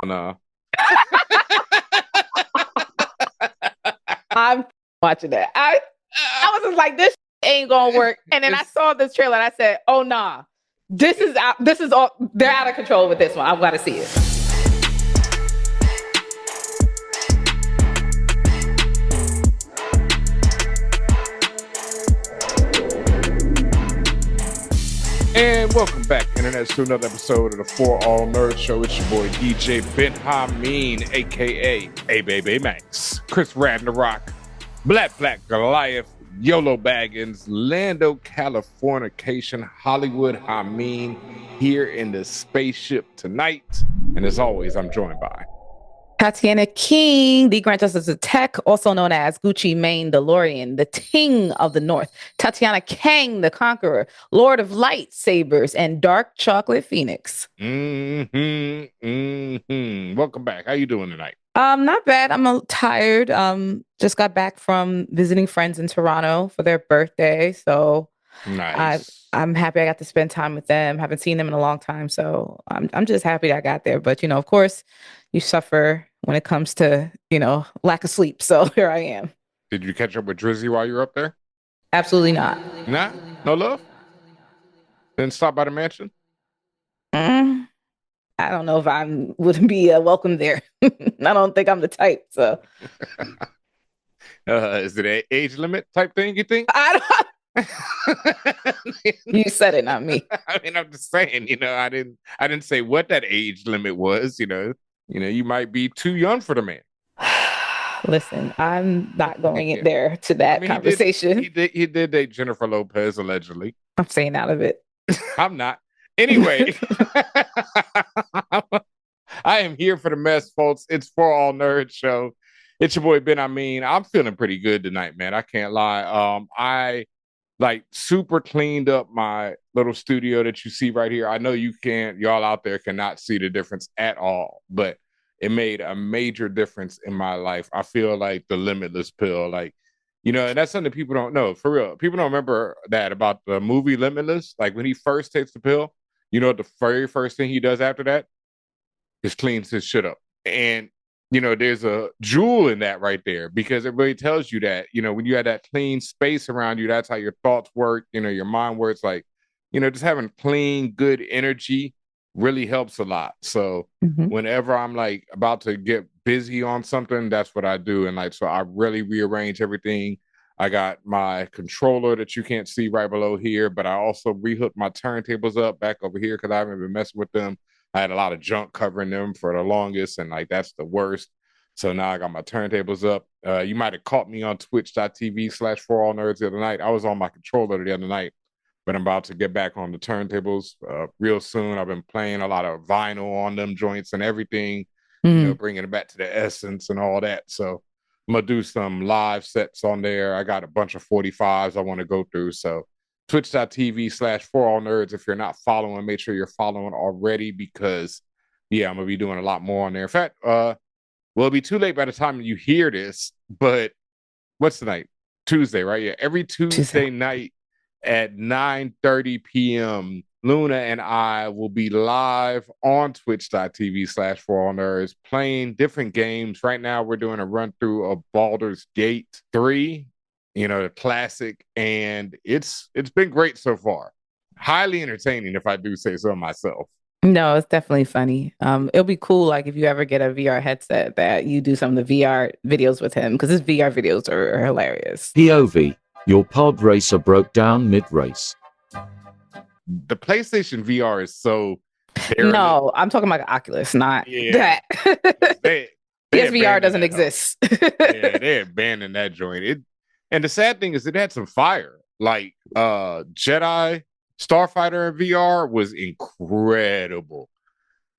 No. I'm watching that. I was just like, this ain't gonna work. And then I It's saw this trailer and I said, oh nah. This is out, this is all they're out of control with this one. I've got to see it. And welcome back, Internet, to another episode of the For All Nerds Show. It's your boy DJ Benhameen, aka A Baby Max, Chris Ragnarok, Black Goliath, YOLO Baggins, Lando Californication, Hollywood Hameen, here in the spaceship tonight. And as always, I'm joined by Tatiana King, the Grand Justice of Tech, also known as Gucci Mane DeLorean, the Ting of the North. Tatiana Kang, the Conqueror, Lord of Lightsabers, and Dark Chocolate Phoenix. Welcome back. How you doing tonight? Not bad. I'm tired. Just got back from visiting friends in Toronto for their birthday. So Nice. I'm happy I got to spend time with them. Haven't seen them in a long time. So I'm just happy that I got there. But of course, you suffer when it comes to, lack of sleep. So here I am. Did you catch up with Drizzy while you were up there? Absolutely not. Nah? No love? Didn't stop by the mansion? Mm, I don't know if I would be welcome there. I don't think I'm the type. So Is it an age limit type thing, you think? I don't. You said it, not me. I mean, I'm just saying, I didn't say what that age limit was, you might be too young for the man. Listen, I'm not going in there to that conversation. He did date Jennifer Lopez, allegedly. I'm staying out of it. I'm not. Anyway, I am here for the mess, folks. It's For All Nerds Show. It's your boy Ben. I'm feeling pretty good tonight, man. I can't lie. I super cleaned up my little studio that you see right here. I know y'all out there cannot see the difference at all, but it made a major difference in my life. I feel like the limitless pill, and that's something people don't know. For real, people don't remember that about the movie Limitless. Like when he first takes the pill, the very first thing he does after that is cleans his shit up. And there's a jewel in that right there, because it really tells you that, when you have that clean space around you, that's how your thoughts work, your mind works. Just having clean, good energy really helps a lot. So whenever I'm about to get busy on something, that's what I do. And so I really rearrange everything. I got my controller that you can't see right below here, but I also rehooked my turntables up back over here because I haven't been messing with them. I had a lot of junk covering them for the longest, and that's the worst. So now I got my turntables up. You might have caught me on twitch.tv/ForAllNerds the other night. I was on my controller the other night, but I'm about to get back on the turntables real soon. I've been playing a lot of vinyl on them joints and everything, bringing it back to the essence and all that. So I'm going to do some live sets on there. I got a bunch of 45s I want to go through. So twitch.tv/ForAllNerds. If you're not following, make sure you're following already, because I'm going to be doing a lot more on there. In fact, it'll be too late by the time you hear this, but what's tonight? Tuesday, right? Yeah. Every Tuesday night at 9:30 p.m., Luna and I will be live on twitch.tv/ForAllNerds playing different games. Right now, we're doing a run through of Baldur's Gate 3, the classic, and it's been great so far. Highly entertaining, if I do say so myself. No, it's definitely funny. It'll be cool, if you ever get a VR headset, that you do some of the VR videos with him, because his VR videos are hilarious. POV, your pod racer broke down mid-race. The PlayStation VR is so... No, I'm talking about Oculus, not that. Yes, VR doesn't exist. Yeah, they abandoned that joint. And the sad thing is, it had some fire. Jedi Starfighter in VR was incredible.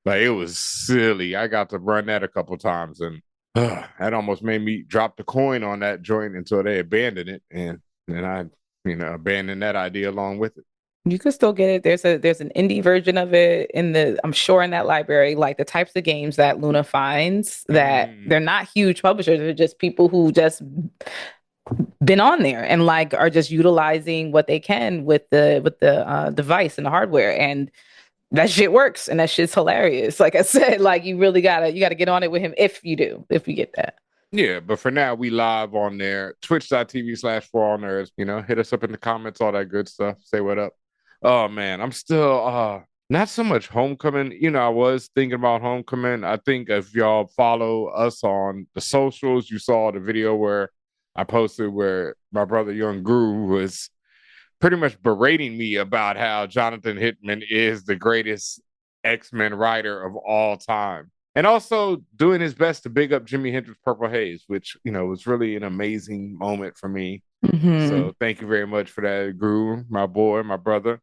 It was silly. I got to run that a couple times, and that almost made me drop the coin on that joint until they abandoned it, and then I, abandoned that idea along with it. You can still get it. There's an indie version of it I'm sure in that library, the types of games that Luna finds, that they're not huge publishers. They're just people who just been on there and are just utilizing what they can with the device and the hardware. And that shit works and that shit's hilarious. Like I said, like you gotta get on it with him if you get that. Yeah, but for now, we live on there, twitch.tv/ForAllNerds. Hit us up in the comments, all that good stuff. Say what up. Oh, man, I'm still not so much Homecoming. I was thinking about Homecoming. I think if y'all follow us on the socials, you saw the video where I posted where my brother Young Guru was pretty much berating me about how Jonathan Hickman is the greatest X-Men writer of all time. And also doing his best to big up Jimi Hendrix Purple Haze, which, was really an amazing moment for me. Mm-hmm. So thank you very much for that, Guru, my boy, my brother.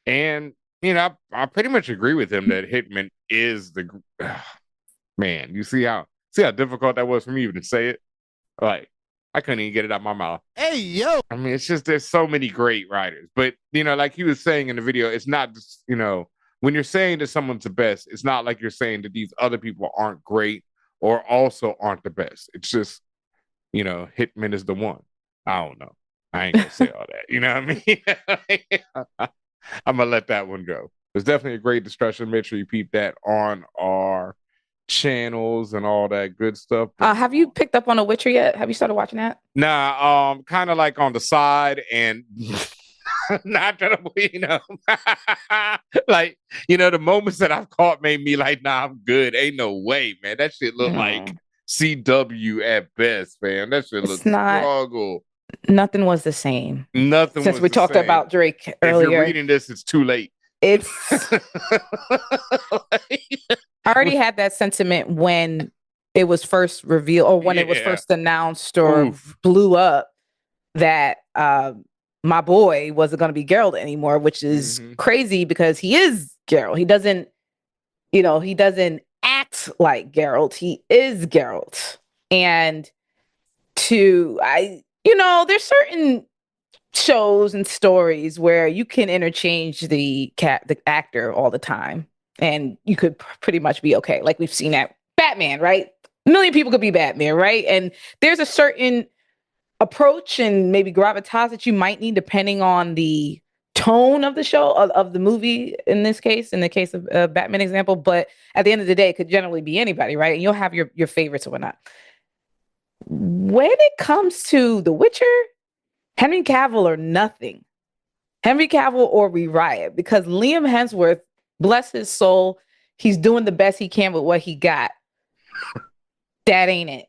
And, I pretty much agree with him that Hickman is the man. You see how difficult that was for me even to say it? Like, I couldn't even get it out of my mouth. Hey, yo. I mean, it's just there's so many great writers. But, like he was saying in the video, it's not just, when you're saying that someone's the best, it's not like you're saying that these other people aren't great or also aren't the best. It's just, Hitman is the one. I don't know. I ain't gonna say all that. You know what I mean? I'm gonna let that one go. It's definitely a great discussion. Make sure you peep that on our channels and all that good stuff. Have you picked up on The Witcher yet? Have you started watching that? Nah, kind of like on the side and not that like, the moments that I've caught made me like, nah, I'm good. Ain't no way, man. That shit look like CW at best, man. That shit looks struggle. Nothing was the same. Nothing since we talked about Drake earlier. If you're reading this, it's too late. I already had that sentiment when it was first revealed or when it was first announced or blew up that my boy wasn't going to be Geralt anymore, which is crazy because he is Geralt. He doesn't act like Geralt. He is Geralt. And there's certain shows and stories where you can interchange the actor all the time and you could pretty much be okay. Like we've seen at Batman, right? A million people could be Batman, right? And there's a certain approach and maybe gravitas that you might need depending on the tone of the show, of the movie in this case, in the case of Batman example. But at the end of the day, it could generally be anybody, right? And you'll have your favorites or whatnot. When it comes to The Witcher, Henry Cavill or nothing. Henry Cavill or we riot, because Liam Hemsworth, bless his soul, he's doing the best he can with what he got. That ain't it.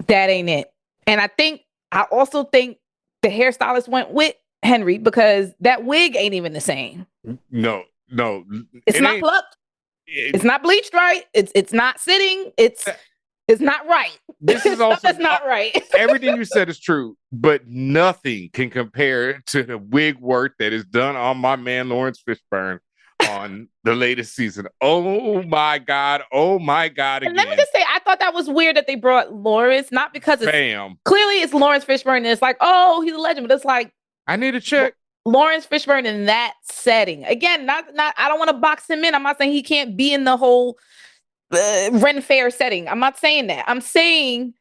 That ain't it. And I also think the hairstylist went with Henry because that wig ain't even the same. No. It's not plucked. It's not bleached right. It's not sitting. It's not right. This is also that's not right. Everything you said is true, but nothing can compare to the wig work that is done on my man Lawrence Fishburne on the latest season. Oh my God again. And let me just say, I thought that was weird that they brought Lawrence, not because clearly it's Lawrence Fishburne and it's like, oh, he's a legend, but it's like I need a check. Lawrence Fishburne in that setting. Again, not I don't want to box him in. I'm not saying he can't be in the whole Ren Fair setting. I'm not saying that. I'm saying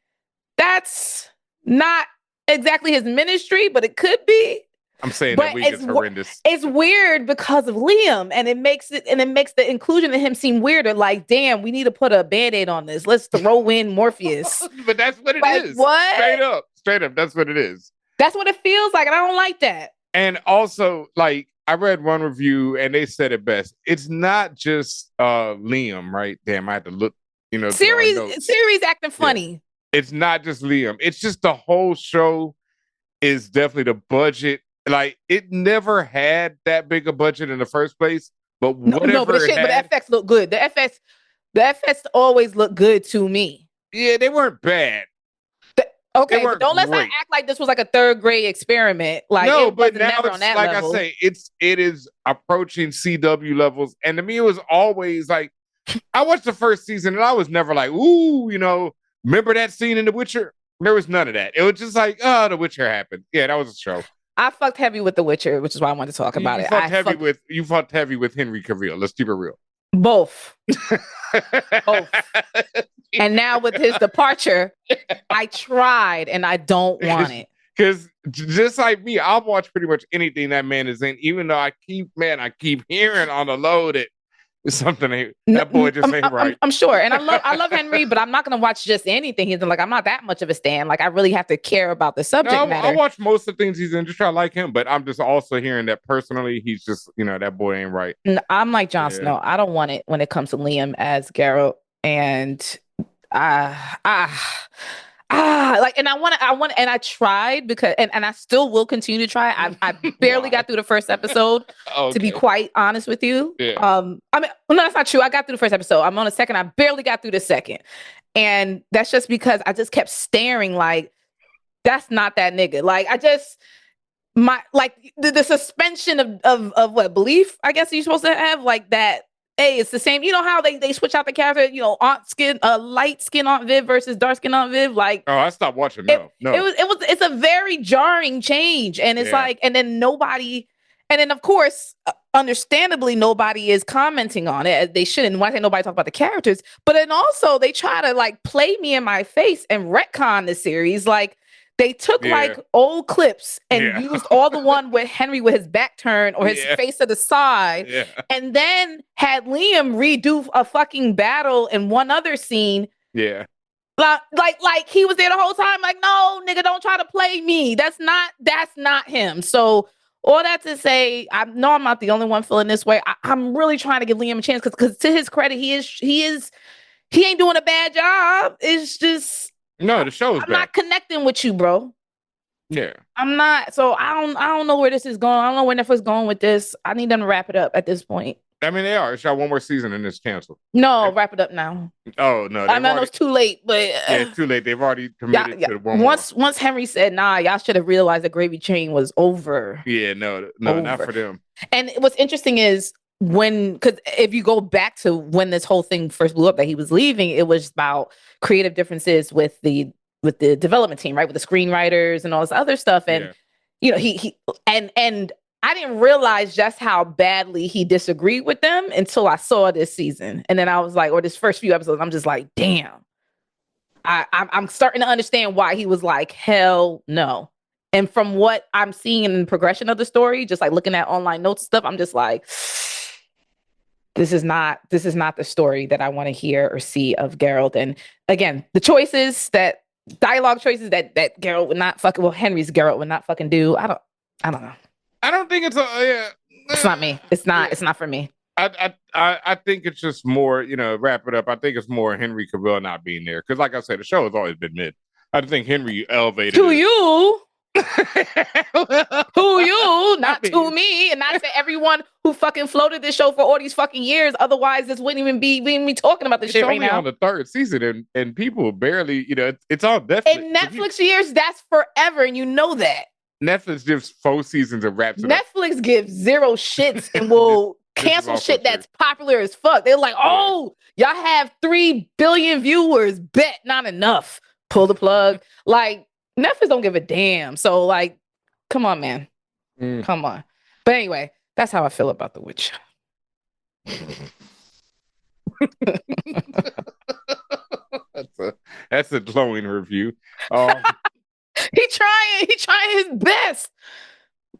that's not exactly his ministry, but it could be. I'm saying that week is horrendous. It's weird because of Liam, and it makes the inclusion of him seem weirder. Like, damn, we need to put a Band-Aid on this. Let's throw in Morpheus. But that's what it is. What? Straight up, that's what it is. That's what it feels like, and I don't like that. And also, like, I read one review and they said it best. It's not just Liam, right? Damn, I had to look, Series acting funny. Yeah. It's not just Liam. It's just the whole show is definitely the budget. Like, it never had that big a budget in the first place, but whatever but the FX look good. The FX always look good to me. Yeah, they weren't bad. Okay, but don't let's not act like this was like a third grade experiment. Like, no, it but was now never it's on that like level. I say, it is approaching CW levels, and to me, it was always like I watched the first season, and I was never like, ooh, remember that scene in The Witcher? There was none of that. It was just like, oh, The Witcher happened. Yeah, that was a show. I fucked heavy with The Witcher, which is why I wanted to talk about it. You fucked heavy with Henry Cavill. Let's keep it real. Both. And now with his departure, I tried and I don't want it. Because just like me, I'll watch pretty much anything that man is in, even though I keep hearing on the low that it's something that boy just ain't right. I'm sure. And I love Henry, but I'm not going to watch just anything he's in. Like, I'm not that much of a stan. Like, I really have to care about the subject matter. I watch most of the things he's in, just try to like him, but I'm just also hearing that personally, he's just, that boy ain't right. I'm like Jon Snow. I don't want it when it comes to Liam as Geralt. And and I tried because, and I still will continue to try. I barely got through the first episode, to be quite honest with you. Yeah. I mean, no, that's not true. I got through the first episode. I'm on the second. I barely got through the second. And that's just because I just kept staring like, that's not that nigga. Like, the suspension of what belief, I guess you're supposed to have, like that. Hey, it's the same. You know how they switch out the character, light skin Aunt Viv versus dark skin Aunt Viv. Like, oh, I stopped watching. It's a very jarring change. And it's like, and then of course, understandably, nobody is commenting on it. They shouldn't. Why can't nobody talk about the characters? But then also they try to like play me in my face and retcon the series. Like, they took like old clips and used all the one with Henry with his back turned or his face to the side, and then had Liam redo a fucking battle in one other scene. Yeah. Like he was there the whole time. Like, no, nigga, don't try to play me. That's not him. So all that to say, I know I'm not the only one feeling this way. I'm really trying to give Liam a chance because to his credit, he ain't doing a bad job. It's just. No, the show's I'm not connecting with you, bro. Yeah. I'm not. So I don't know where this is going. I don't know where Netflix is going with this. I need them to wrap it up at this point. I mean, they are. It's got one more season and it's canceled. No, wrap it up now. Oh, no. I know it's too late, but... it's too late. They've already committed to one once Henry said, nah, y'all should have realized the gravy train was over. Yeah, no, not for them. And what's interesting is because if you go back to when this whole thing first blew up that he was leaving, it was about creative differences with the development team, right? With the screenwriters and all this other stuff. And, he and I didn't realize just how badly he disagreed with them until I saw this season. And then I was like, or this first few episodes, I'm just like, damn, I'm starting to understand why he was like, hell no. And from what I'm seeing in the progression of the story, just like looking at online notes and stuff, I'm just like, this is not the story that I want to hear or see of Geralt. And again, the dialogue choices that Geralt would not fucking, Henry's Geralt would not fucking do. I don't know. I don't think it's it's not me. It's not for me. I think it's just more, wrap it up. I think it's more Henry Cavill not being there. Because like I said, the show has always been mid. I think Henry elevated to you. To you, not I mean, to me, and not to everyone who fucking floated this show for all these fucking years. Otherwise, this wouldn't even be talking about this shit right now. It's only on the third season, and people barely, it's on Netflix. In Netflix years, that's forever, and you know that. Netflix gives 4 seasons of wraps. Netflix gives 0 shits and will cancel shit that's popular as fuck. They're like, oh, y'all have 3 billion viewers. Bet not enough. Pull the plug. Like, Netflix don't give a damn. So, like, come on, man. Come on. But anyway, that's how I feel about The Witch. That's a glowing review. He trying his best.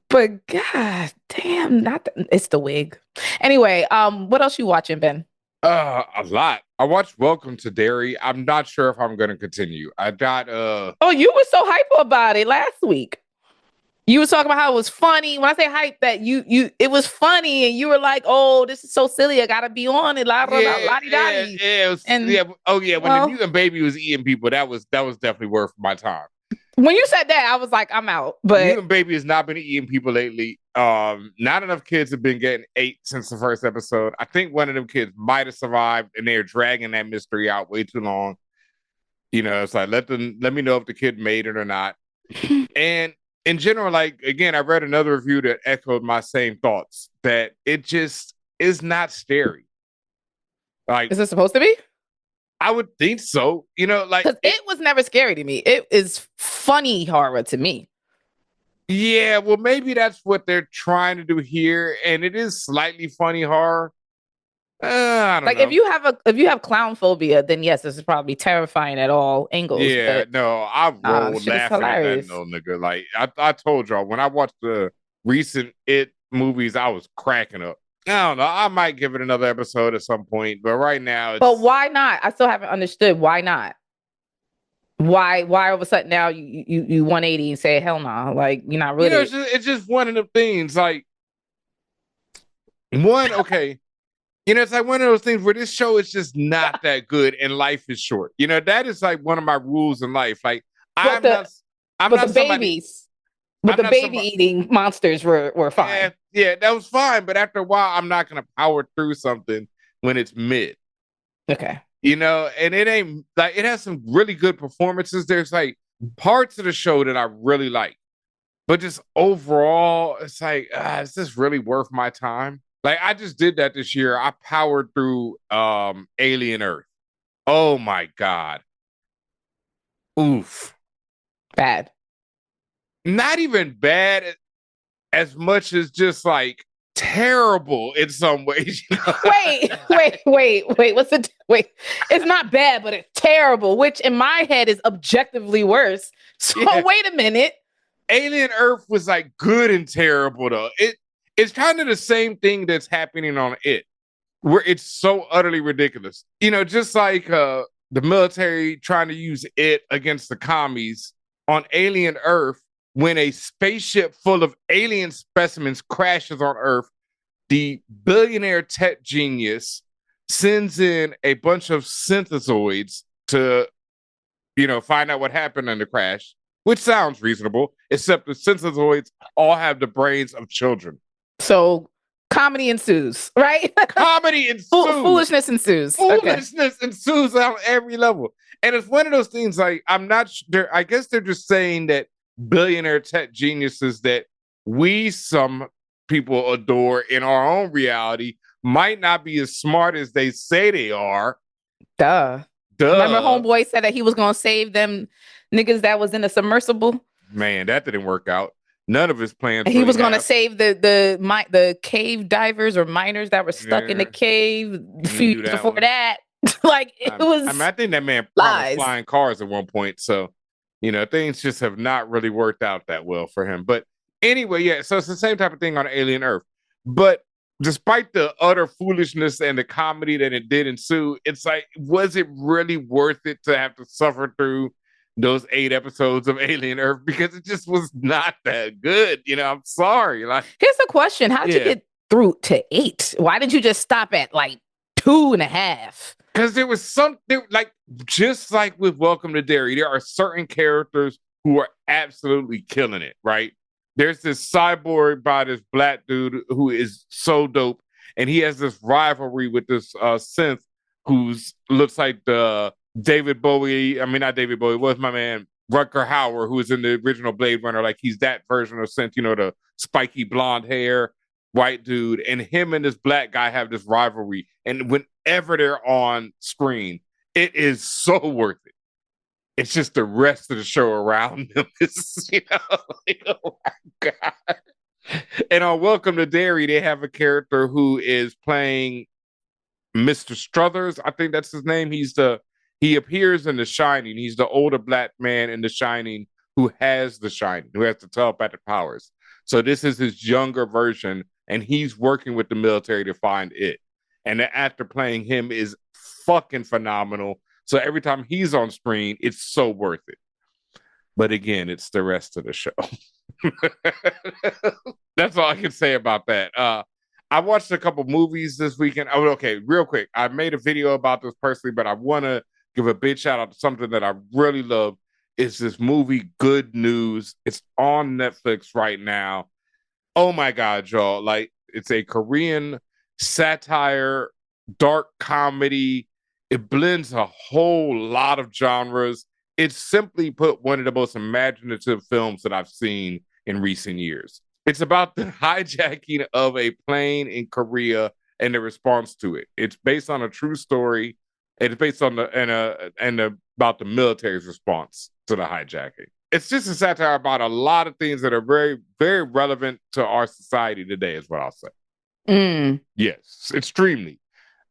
But god damn, it's the wig. Anyway, what else you watching, Ben? A lot. I watched Welcome to Derry. I'm not sure if I'm gonna continue. I got Oh, you were so hype about it last week. You were talking about how it was funny. When I say hype, that it was funny, and you were like, "Oh, this is so silly. I gotta be on it." When the mutant baby was eating people, that was definitely worth my time. When you said that, I was like, I'm out. But mutant baby has not been eating people lately. Not enough kids have been getting ate since the first episode. I think one of them kids might have survived, and they're dragging that mystery out way too long. It's like let me know if the kid made it or not. And in general, like, again, I read another review that echoed my same thoughts, that it just is not scary. Like, is it supposed to be? I would think so. Because it was never scary to me. It is funny horror to me. Yeah, well, maybe that's what they're trying to do here, and it is slightly funny horror. I don't Like know. if you have clown phobia, then yes, this is probably terrifying at all angles. Yeah, But no, I the rolled shit is laughing at that hilarious. little nigga. Like I told y'all when I watched the recent It movies, I was cracking up. I don't know. I might give it another episode at some point, but right now But it's why not? I still haven't understood why not. Why all of a sudden now you 180 and say hell no, like you're not with it. it's just one of the things. Like one, okay, it's like one of those things where this show is just not that good and life is short. That is like one of my rules in life. Like But I'm the not I'm but the not somebody babies, but I'm the not baby somebody eating monsters were yeah, fine. yeah, that was fine. But after a while, I'm not gonna power through something when it's mid. Okay. And it ain't like it has some really good performances. There's like parts of the show that I really like, but just overall, it's like, is this really worth my time? Like I just did that this year. I powered through Alien Earth. Oh my God. Oof. Bad. Not even bad as much as just like terrible in some ways. Wait. Wait? It's not bad, but it's terrible, which in my head is objectively worse. So Yeah. wait a minute. Alien Earth was like good and terrible though. It's kind of the same thing that's happening on It, where it's so utterly ridiculous. Just like the military trying to use it against the commies on Alien Earth, when a spaceship full of alien specimens crashes on Earth, the billionaire tech genius sends in a bunch of synthezoids to, find out what happened in the crash, which sounds reasonable, except the synthezoids all have the brains of children. So comedy ensues, right? Comedy ensues. Foolishness ensues. Foolishness ensues on every level. And it's one of those things like, I'm not sure. I guess they're just saying that billionaire tech geniuses that we, some people adore in our own reality, might not be as smart as they say they are. Duh. Remember homeboy said that he was going to save them niggas that was in a submersible? Man, that didn't work out. None of his plans. He was going to save the cave divers or miners that were stuck in the cave a few years before that. Like it was. I think that man promised flying cars at one point. So, things just have not really worked out that well for him. But anyway, yeah. So it's the same type of thing on Alien Earth. But despite the utter foolishness and the comedy that it did ensue, it's like, was it really worth it to have to suffer through those 8 episodes of Alien Earth? Because it just was not that good. I'm sorry. Like, here's the question: how did you get through to 8? Why did you just stop at like 2.5? Because there was something like, just like with Welcome to Derry, there are certain characters who are absolutely killing it, right? There's this cyborg by this black dude who is so dope, and he has this rivalry with this synth who's looks like the David Bowie. I mean, not David Bowie. What's my man Rutger Hauer, who was in the original Blade Runner? Like he's that version of synth. The spiky blonde hair, white dude, and him and this black guy have this rivalry. And whenever they're on screen, it is so worth it. It's just the rest of the show around them. It's, like, oh my God. And on Welcome to Derry, they have a character who is playing Mr. Struthers. I think that's his name. He appears in The Shining. He's the older black man in The Shining who has The Shining, who has the telepathic powers. So this is his younger version, and he's working with the military to find it. And the actor playing him is fucking phenomenal. So every time he's on screen, it's so worth it. But again, it's the rest of the show. That's all I can say about that. I watched a couple movies this weekend. Oh, okay, real quick. I made a video about this personally, but I want to give a big shout out to something that I really love. It's this movie, Good News. It's on Netflix right now. Oh my God, y'all. Like, it's a Korean satire, dark comedy. It blends a whole lot of genres. It's simply put one of the most imaginative films that I've seen in recent years. It's about the hijacking of a plane in Korea and the response to it. It's based on a true story. It's based on about the military's response to the hijacking. It's just a satire about a lot of things that are very, very relevant to our society today, is what I'll say. Yes, extremely.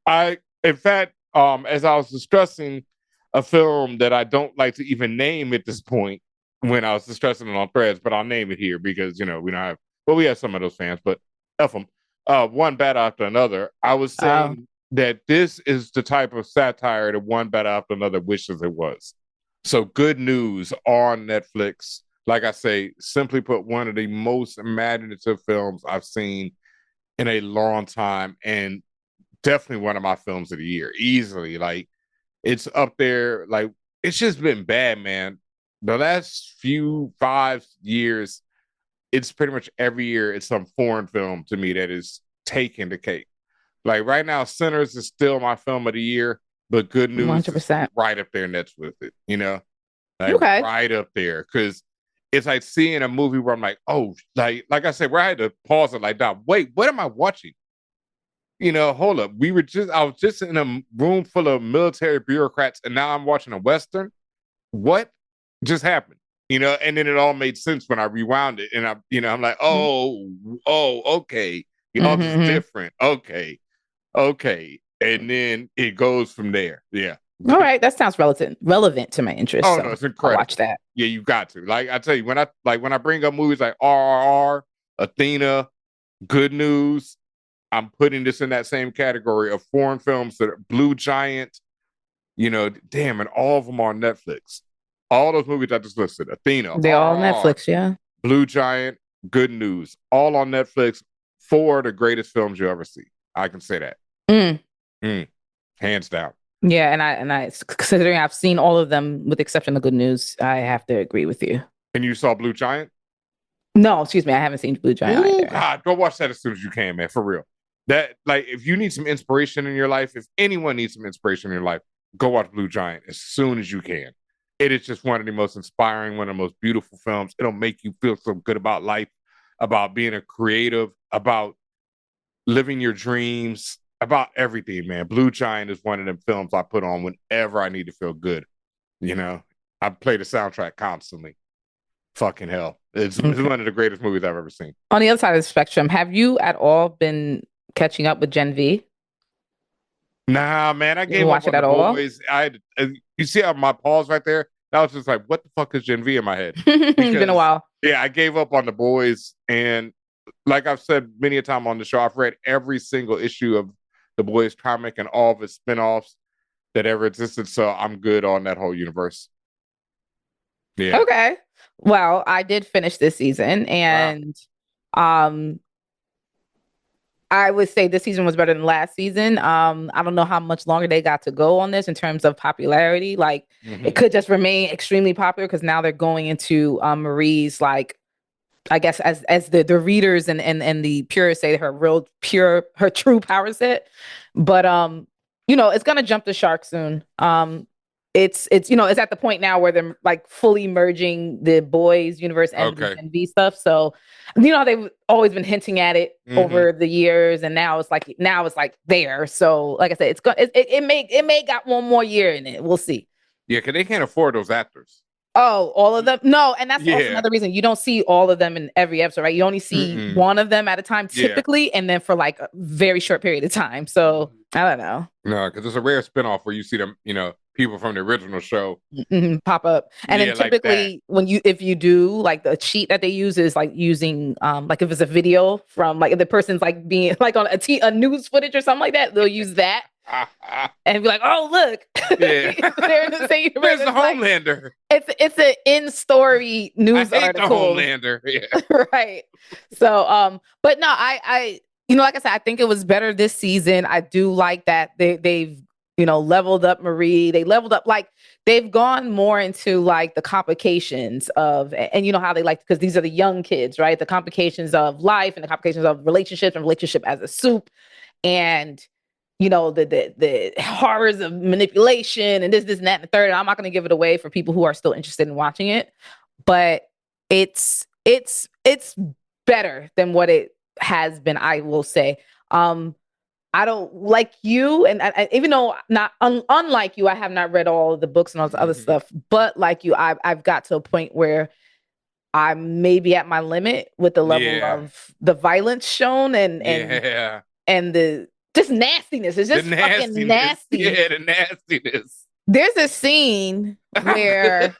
In fact, as I was discussing a film that I don't like to even name at this point when I was discussing it on Threads, but I'll name it here because, we don't have, well, we have some of those fans, but F them. One bad after another. I was saying that this is the type of satire that one bad after another wishes it was. So Good News on Netflix. Like I say, simply put, one of the most imaginative films I've seen in a long time, and definitely one of my films of the year, easily. Like, it's up there. Like, it's just been bad, man. The last 5 years, it's pretty much every year it's some foreign film to me that is taking the cake. Like right now, Sinners is still my film of the year, but Good News 100%. is right up there next with it, like Okay. right up there. Because it's like seeing a movie where I'm like, oh, like I said, where I had to pause it like that. Wait, what am I watching? Hold up. I was just in a room full of military bureaucrats, and now I'm watching a Western. What just happened? And then it all made sense when I rewound it. And I'm like, okay. Y'all just different. Okay. And then it goes from there. Yeah. All right. That sounds relevant to my interest. Oh, so no, it's incredible. I'll watch that. Yeah, you got to. Like, I tell you, when I bring up movies like RRR, Athena, Good News, I'm putting this in that same category of foreign films that are Blue Giant, damn, and all of them are on Netflix. All those movies I just listed, Athena, They're all on Netflix, yeah. Blue Giant, Good News, all on Netflix. 4 of the greatest films you ever see. I can say that. Hands down. Yeah, and I considering I've seen all of them with the exception of Good News, I have to agree with you. And you saw Blue Giant? No, excuse me, I haven't seen Blue Giant either. God, go watch that as soon as you can, man, for real. That, like, if you need some inspiration in your life, if anyone needs some inspiration in your life, go watch Blue Giant as soon as you can. It is just one of the most inspiring, one of the most beautiful films. It'll make you feel so good about life, about being a creative, about living your dreams, about everything, man. Blue Giant is one of them films I put on whenever I need to feel good. I play the soundtrack constantly. Fucking hell. It's one of the greatest movies I've ever seen. On the other side of the spectrum, have you at all been catching up with Gen V? Nah, man, I gave up on the boys. You see how my pause right there? That was just like, what the fuck is Gen V in my head? It's been a while. Yeah, I gave up on the boys, and like I've said many a time on the show, I've read every single issue of the boys comic and all of its spinoffs that ever existed. So I'm good on that whole universe. Yeah. Okay. Well, I did finish this season, and I would say this season was better than last season. I don't know how much longer they got to go on this in terms of popularity. Like, it could just remain extremely popular because now they're going into Marie's, like, I guess as the readers and the purists say, her true power set. But it's gonna jump the shark soon. It's it's at the point now where they're like fully merging the boys universe and the NV stuff. So they've always been hinting at it over the years, and now it's like there. So like I said, it may got one more year in it. We'll see. Yeah, because they can't afford those actors. Oh, all of them? No, and that's also another reason you don't see all of them in every episode, right? You only see one of them at a time typically, and then for like a very short period of time. So I don't know. No, because it's a rare spinoff where you see them, people from the original show pop up. And then typically if you do, like, the cheat that they use is like using like if it's a video from like if the person's like being like on a news footage or something like that, they'll use that. And be like, oh, look, they're in the same universe. Where's the Homelander? It's an in-story news article. The Homelander, right. So, but no, I like I said, I think it was better this season. I do like that they've leveled up Marie. They leveled up, like, they've gone more into like the complications of, and how they like, because these are the young kids, right? The complications of life and the complications of relationships and relationship as a soup, and the horrors of manipulation and this and that and the third. And I'm not going to give it away for people who are still interested in watching it, but it's better than what it has been, I will say. I don't like you, and I, even though not unlike you, I have not read all of the books and all this other stuff. But like you, I've got to a point where I'm maybe at my limit with the level of the violence shown and the just nastiness. It's just fucking nasty. Yeah, the nastiness. There's a scene where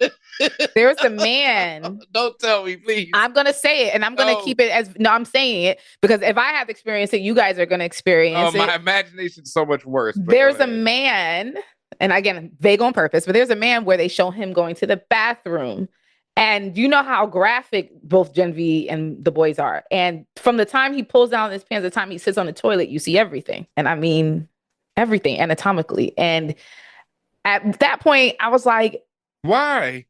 there's a man. Don't tell me, please. I'm going to say it, and I'm going to keep it as... No, I'm saying it because if I have experienced it, you guys are going to experience it. My imagination's so much worse. There's a man, and again, vague on purpose, but there's a man where they show him going to the bathroom. And you know how graphic both Genevieve and the boys are. And from the time he pulls down his pants, the time he sits on the toilet, you see everything. And I mean, everything anatomically. And at that point, I was like, why?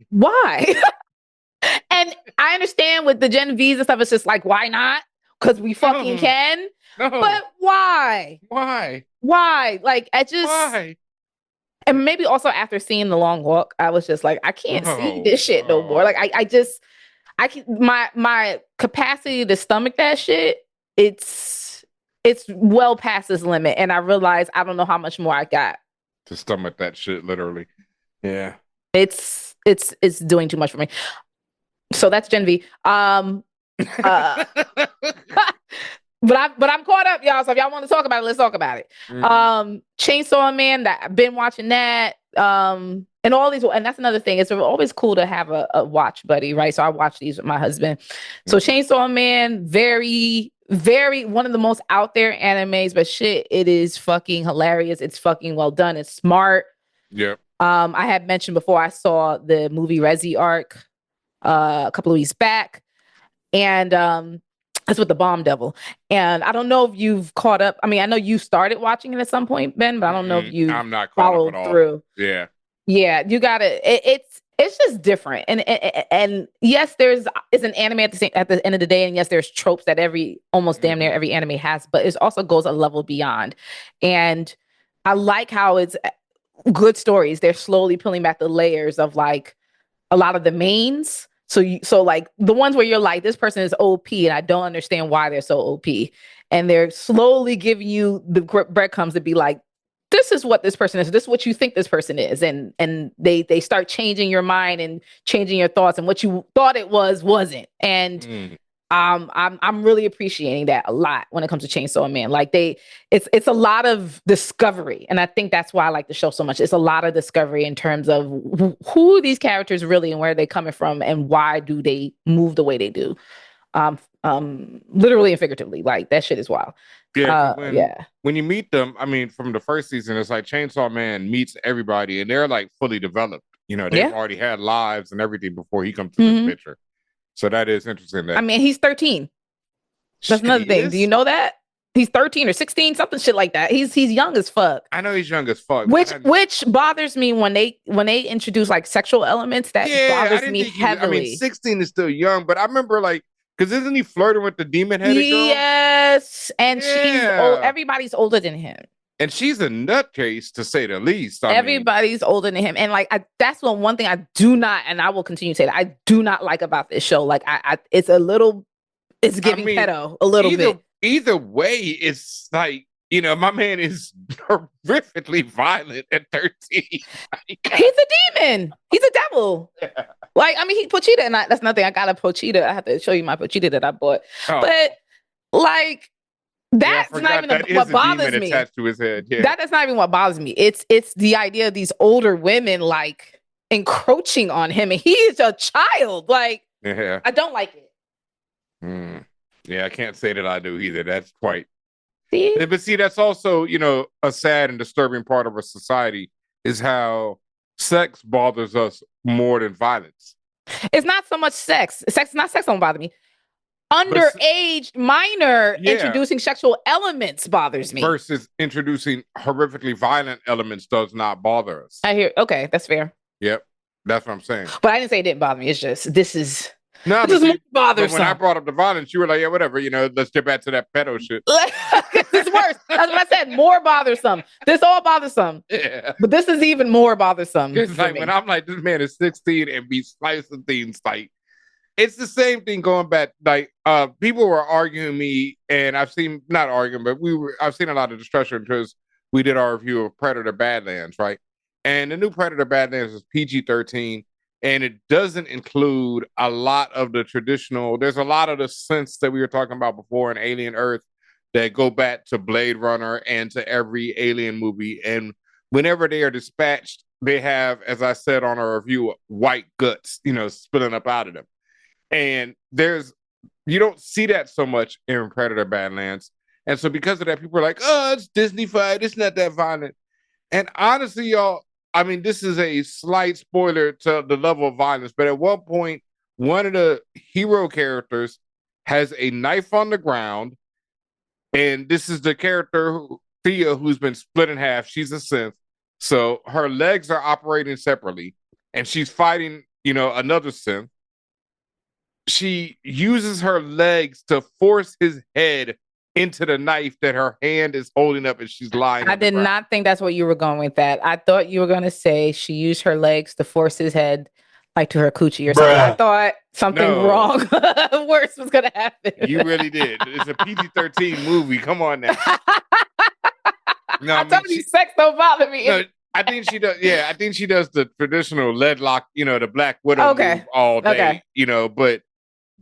And I understand with the Genevieves and stuff, it's just like, why not? Because we fucking can. No. But why? Like, why? And maybe also after seeing The Long Walk, I was just like, I can't see this shit no more. Like, I can, my capacity to stomach that shit, it's well past this limit. And I realized I don't know how much more I got to stomach that shit, literally. Yeah. It's doing too much for me. So that's Genevieve. But I'm caught up, y'all. So if y'all want to talk about it, let's talk about it. Mm-hmm. Chainsaw Man, that I've been watching that. And all these, and that's another thing. It's always cool to have a watch buddy, right? So I watch these with my husband. So Chainsaw Man, very, very one of the most out there animes, but shit, it is fucking hilarious. It's fucking well done. It's smart. Yep. I had mentioned before I saw the movie Resi Arc a couple of weeks back, and that's with the Bomb Devil. And I don't know if you've caught up. I mean, I know you started watching it at some point, Ben, but I don't know if you followed through. Yeah, you got to. It's just different, and yes, it's an anime at the end of the day, and yes, there's tropes that almost damn near every anime has, but it also goes a level beyond. And I like how it's good stories. They're slowly peeling back the layers of like a lot of the mains. So like the ones where you're like, this person is OP and I don't understand why they're so OP. And they're slowly giving you the breadcrumbs to be like, this is what this person is. This is what you think this person is. And they start changing your mind and changing your thoughts, and what you thought it wasn't. And I'm really appreciating that a lot when it comes to Chainsaw Man. Like it's a lot of discovery, and I think that's why I like the show so much. It's a lot of discovery in terms of who these characters really and where they're coming from, and why do they move the way they do, literally and figuratively. Like that shit is wild. Yeah, when you meet them, I mean, from the first season, it's like Chainsaw Man meets everybody, and they're like fully developed. You know, they've already had lives and everything before he comes to this picture. So that is interesting. I mean, he's 13. That's another thing. Do you know that? He's 13 or 16, something shit like that. He's young as fuck. I know he's young as fuck. Which bothers me when they introduce like sexual elements. That bothers me heavily. I mean, 16 is still young, but I remember like, because isn't he flirting with the demon-headed girl? Yes, and she's old. Everybody's older than him. And she's a nutcase, to say the least. Everybody's older than him. And like, that's one thing I do not, and I will continue to say that, I do not like about this show. Like, it's giving pedo a little bit. Either way, it's like, you know, my man is horrifically violent at 13. He's a demon. He's a devil. Yeah. Like, I mean, he's Pochita, and that's nothing. I got a Pochita. I have to show you my Pochita that I bought. Oh. But like, that's not even what bothers me. Attached to his head. Yeah. That's not even what bothers me. It's the idea of these older women like encroaching on him, and he is a child. Like, I don't like it. Yeah, I can't say that I do either. That's quite. But see, that's also, you know, a sad and disturbing part of our society is how sex bothers us more than violence. It's not so much sex. Sex don't bother me. Underage minor introducing sexual elements bothers me. Versus introducing horrifically violent elements does not bother us. I hear. Okay, that's fair. Yep, that's what I'm saying. But I didn't say it didn't bother me. It's just this is more bothersome. When I brought up the violence, you were like, yeah, whatever. You know, let's get back to that pedo shit. It's worse. That's what I said. More bothersome. This all bothersome. Yeah. But this is even more bothersome. It's like when I'm like, this man is 16 and be slicing things like. It's the same thing going back. Like people were arguing me, and I've seen not arguing, but I've seen a lot of discussion because we did our review of Predator Badlands, right? And the new Predator Badlands is PG-13, and it doesn't include a lot of the traditional. There's a lot of the sense that we were talking about before in Alien Earth, that go back to Blade Runner and to every Alien movie. And whenever they are dispatched, they have, as I said on our review, white guts, spilling up out of them. And you don't see that so much in Predator Badlands. And so because of that, people are like, oh, it's Disney-fied. It's not that violent. And honestly, y'all, I mean, this is a slight spoiler to the level of violence, but at one point, one of the hero characters has a knife on the ground. And this is the character, Thea, who's been split in half. She's a synth. So her legs are operating separately. And she's fighting, another synth. She uses her legs to force his head into the knife that her hand is holding up as she's lying. I did not think that's what you were going with that. I thought you were going to say she used her legs to force his head like to her coochie or something. I thought something wrong, worse was going to happen. You really did. It's a PG-13 movie. Come on now. No, I told you sex don't bother me. No, I think she does. Yeah, I think she does the traditional lead lock, the Black Widow move all day, but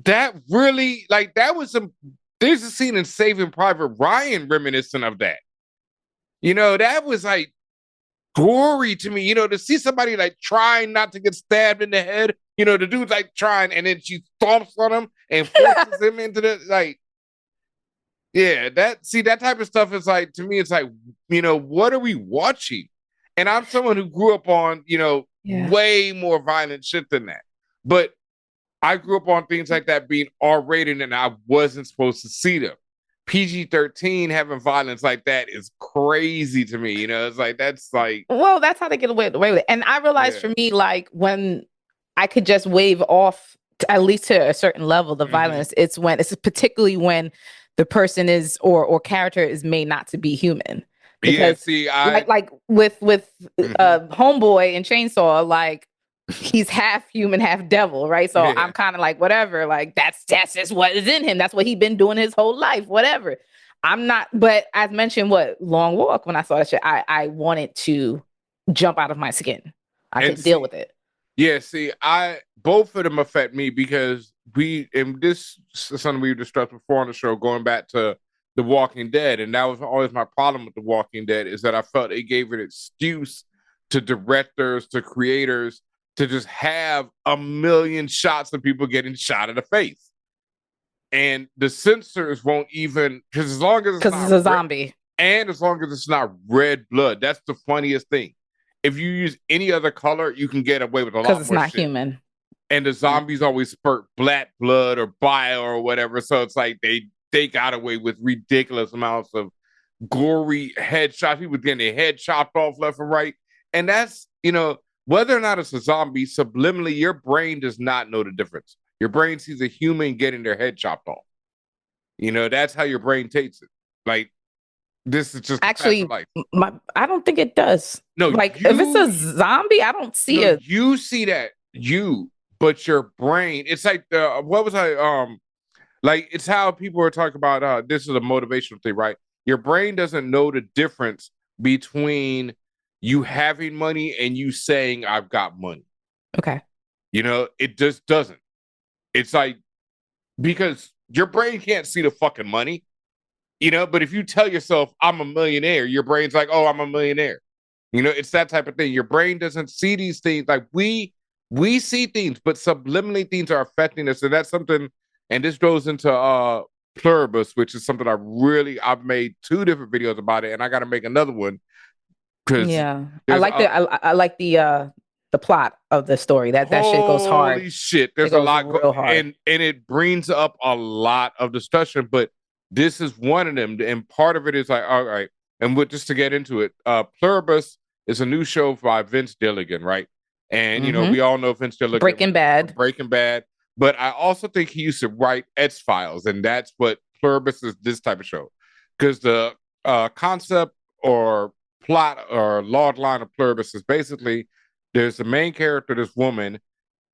that really, that was there's a scene in Saving Private Ryan reminiscent of that. That was gory to me, to see somebody trying not to get stabbed in the head, the dude's trying, and then she stomps on him and forces him into the, yeah, that type of stuff is to me, it's what are we watching? And I'm someone who grew up on, way more violent shit than that. But I grew up on things like that being R-rated and I wasn't supposed to see them. PG-13 having violence like that is crazy to me. It's well, that's how they get away with it. And I realized for me, when I could just wave off at least to a certain level the violence, it's particularly when the person is or character is made not to be human. Because with Homeboy and Chainsaw, he's half human, half devil, right? So I'm kind of whatever, that's just what is in him. That's what he's been doing his whole life, whatever. I'm not, but as mentioned, Long Walk, when I saw that shit, I wanted to jump out of my skin. I could deal with it. Yeah, both of them affect me because this is something we discussed before on the show, going back to The Walking Dead. And that was always my problem with The Walking Dead, is that I felt it gave an excuse to directors, to creators, to just have a million shots of people getting shot in the face. And the censors won't even, because as long as it's a zombie. And as long as it's not red blood, that's the funniest thing. If you use any other color, you can get away with a lot more because it's not human. And the zombies always spurt black blood or bile or whatever. So it's they got away with ridiculous amounts of gory headshots. People getting their head chopped off left and right. And that's, whether or not it's a zombie, subliminally, your brain does not know the difference. Your brain sees a human getting their head chopped off. That's how your brain takes it. This is just actually, I don't think it does. No, if it's a zombie, I don't see it. You see that, but your brain, it's it's how people are talking about, this is a motivational thing, right? Your brain doesn't know the difference between you having money and you saying, I've got money. Okay. It just doesn't. It's because your brain can't see the fucking money, but if you tell yourself, I'm a millionaire, your brain's oh, I'm a millionaire. It's that type of thing. Your brain doesn't see these things. We see things, but subliminally things are affecting us. And that's something, and this goes into Pluribus, which is something I've made 2 different videos about it, and I got to make another one. Yeah, I like the plot of the story. That shit goes hard. Holy shit, there's a lot real hard, and it brings up a lot of discussion. But this is one of them, and part of it is all right. And just to get into it, Pluribus is a new show by Vince Gilligan, right? And we all know Vince Gilligan, Breaking Bad. But I also think he used to write X-Files, and that's what Pluribus is. This type of show, because the concept or plot or log line of Pluribus is basically there's the main character, this woman,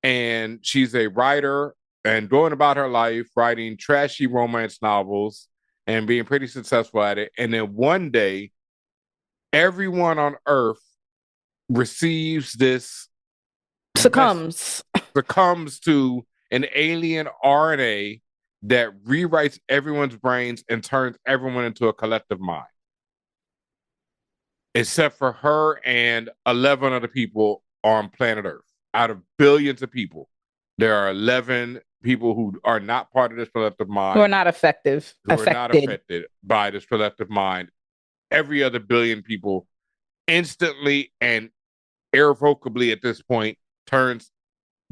and she's a writer and going about her life, writing trashy romance novels and being pretty successful at it. And then one day, everyone on Earth receives this succumbs to an alien RNA that rewrites everyone's brains and turns everyone into a collective mind. Except for her and 11 other people on planet Earth. Out of billions of people, there are 11 people who are not part of this collective mind. Who are not affected by this collective mind. Every other billion people instantly and irrevocably at this point turns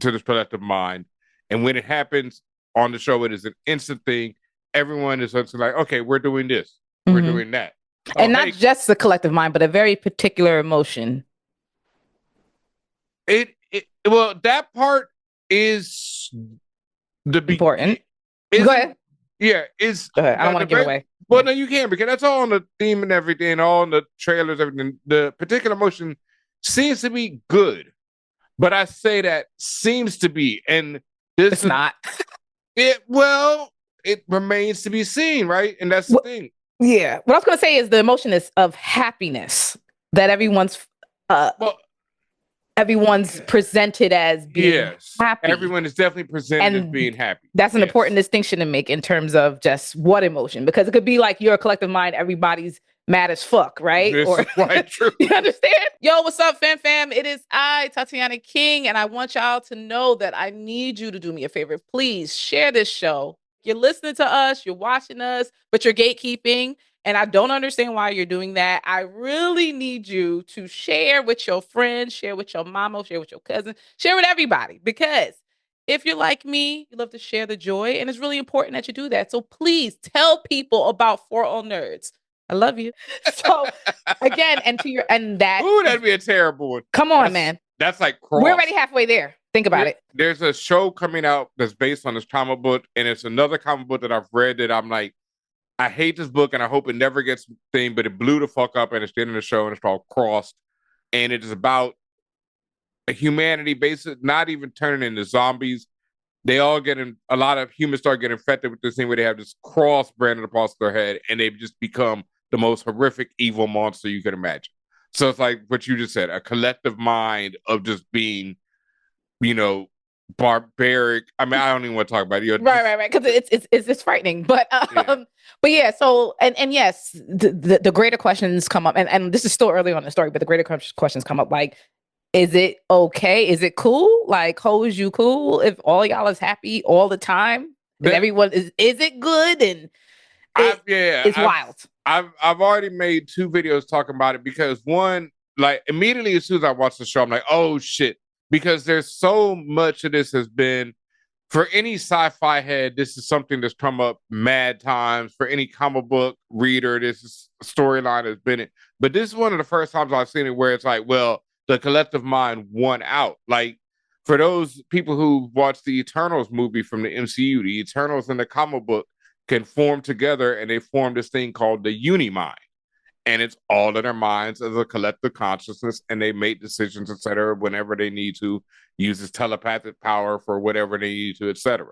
to this collective mind. And when it happens on the show, it is an instant thing. Everyone is like, okay, we're doing this. We're doing that. And not just the collective mind, but a very particular emotion. Well, that part is important. Go ahead. Yeah, Go ahead. I don't want to give away. Well, no, you can, because that's all on the theme and everything, all on the trailers, everything. The particular emotion seems to be good, but I say that seems to be, and it's not. It remains to be seen, right? And that's the thing. Yeah. What I was going to say is the emotion is of happiness that everyone's presented as being happy. Everyone is definitely presented as being happy. That's an important distinction to make in terms of just what emotion, because it could be like you're a collective mind, everybody's mad as fuck, right? This is quite true. You understand? Yo, what's up, fam? It is I, Tatiana King, and I want y'all to know that I need you to do me a favor. Please share this show. You're listening to us, you're watching us, but you're gatekeeping. And I don't understand why you're doing that. I really need you to share with your friends, share with your mama, share with your cousin, share with everybody. Because if you're like me, you love to share the joy. And it's really important that you do that. So please tell people about ForAllNerds. I love you. So again, that'd be a terrible one. Come on, man. That's like cross. We're already halfway there. Think about it. There's a show coming out that's based on this comic book, and it's another comic book that I've read that I'm like, I hate this book and I hope it never gets thing, but it blew the fuck up and it's the end of the show, and it's called Crossed. And it is about humanity basically not even turning into zombies. They all a lot of humans start getting infected with this thing where they have this cross branded across their head, and they've just become the most horrific evil monster you can imagine. So it's like what you just said, a collective mind of just being, barbaric. I mean, I don't even want to talk about it. Right. Because it's frightening. But but yeah. So and yes, the greater questions come up, and this is still early on in the story, but the greater questions come up. Like, is it okay? Is it cool? Like, is you cool if all y'all is happy all the time? And everyone is it good? And it's wild. I've already made 2 videos talking about it, because one, like, immediately as soon as I watched the show, I'm like, oh shit. Because there's so much of this has been, for any sci-fi head, this is something that's come up mad times. For any comic book reader, this storyline has been it. But this is one of the first times I've seen it where it's like, well, the collective mind won out. Like, for those people who watched the Eternals movie from the MCU, the Eternals in the comic book can form together, and they form this thing called the Unimind. And it's all in their minds as a collective consciousness, and they make decisions, etc., whenever they need to, use this telepathic power for whatever they need to, etc.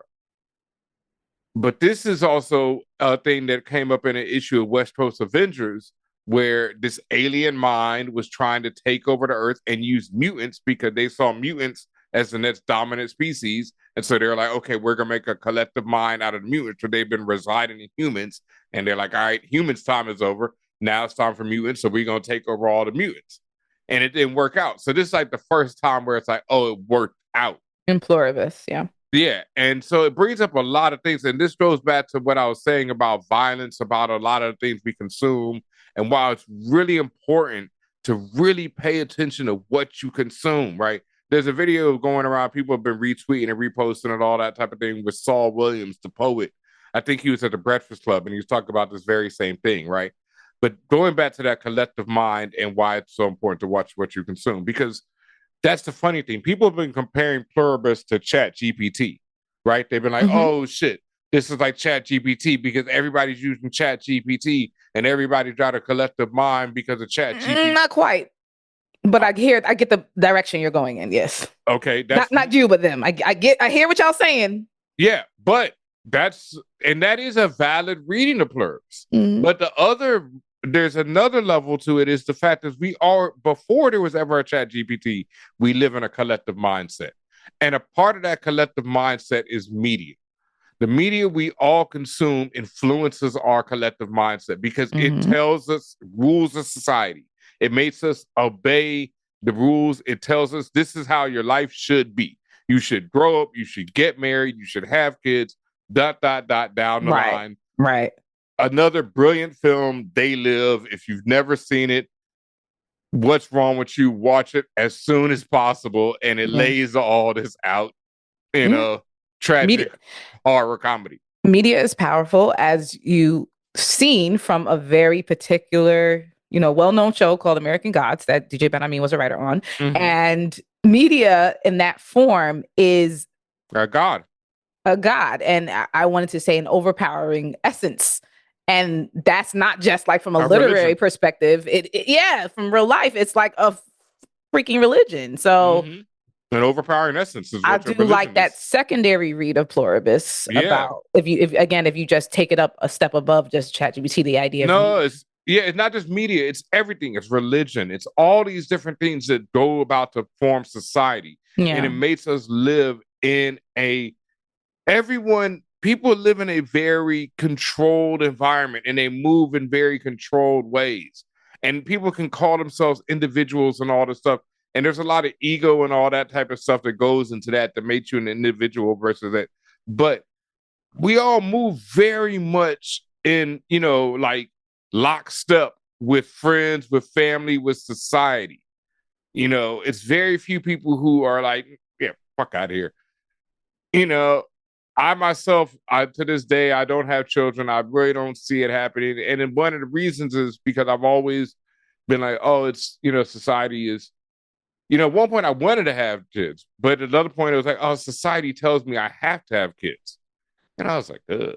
But this is also a thing that came up in an issue of West Coast Avengers, where this alien mind was trying to take over the Earth and use mutants, because they saw mutants as the next dominant species. And so they're like, okay, we're going to make a collective mind out of the mutants. So they've been residing in humans. And they're like, all right, humans' time is over. Now it's time for mutants, so we're going to take over all the mutants. And it didn't work out. So this is like the first time where it's like, oh, it worked out. In Pluribus, yeah. Yeah, and so it brings up a lot of things. And this goes back to what I was saying about violence, about a lot of the things we consume, and why it's really important to really pay attention to what you consume, right? There's a video going around, people have been retweeting and reposting and all that type of thing, with Saul Williams, the poet. I think he was at the Breakfast Club, and he was talking about this very same thing, right? But going back to that collective mind and why it's so important to watch what you consume, because that's the funny thing. People have been comparing Pluribus to Chat GPT, right? They've been like, oh shit, this is like Chat GPT, because everybody's using Chat GPT and everybody's got a collective mind because of Chat GPT. Not quite. But I get the direction you're going in, yes. Okay. Not you, but them. I hear what y'all saying. Yeah, but that is a valid reading of Pluribus. But there's another level to it, is the fact that before there was ever a Chat GPT, we live in a collective mindset. And a part of that collective mindset is media. The media we all consume influences our collective mindset because it tells us rules of society. It makes us obey the rules. It tells us this is how your life should be. You should grow up. You should get married. You should have kids. ... down the line. Right. Another brilliant film, They Live. If you've never seen it, what's wrong with you? Watch it as soon as possible. And it lays all this out in a tragic horror comedy. Media is powerful, as you seen from a very particular, well-known show called American Gods that DJ Ben Amin was a writer on. And media in that form is a god. And I wanted to say an overpowering essence. And that's not just like from a literary religion. Perspective. From real life, it's like a freaking religion. So an overpowering essence is what I do like that secondary read of Pluribus about if you just take it up a step above just ChatGPT, the idea of it's not just media, it's everything. It's religion. It's all these different things that go about to form society. And it makes us live in people live in a very controlled environment and they move in very controlled ways. And people can call themselves individuals and all this stuff. And there's a lot of ego and all that type of stuff that goes into that makes you an individual versus that. But we all move very much in, like lockstep with friends, with family, with society. It's very few people who are like, yeah, fuck out of here. I myself, to this day, I don't have children. I really don't see it happening. And then one of the reasons is because I've always been like, oh, it's, society is, at one point I wanted to have kids, but at another point it was like, oh, society tells me I have to have kids. And I was like, ugh.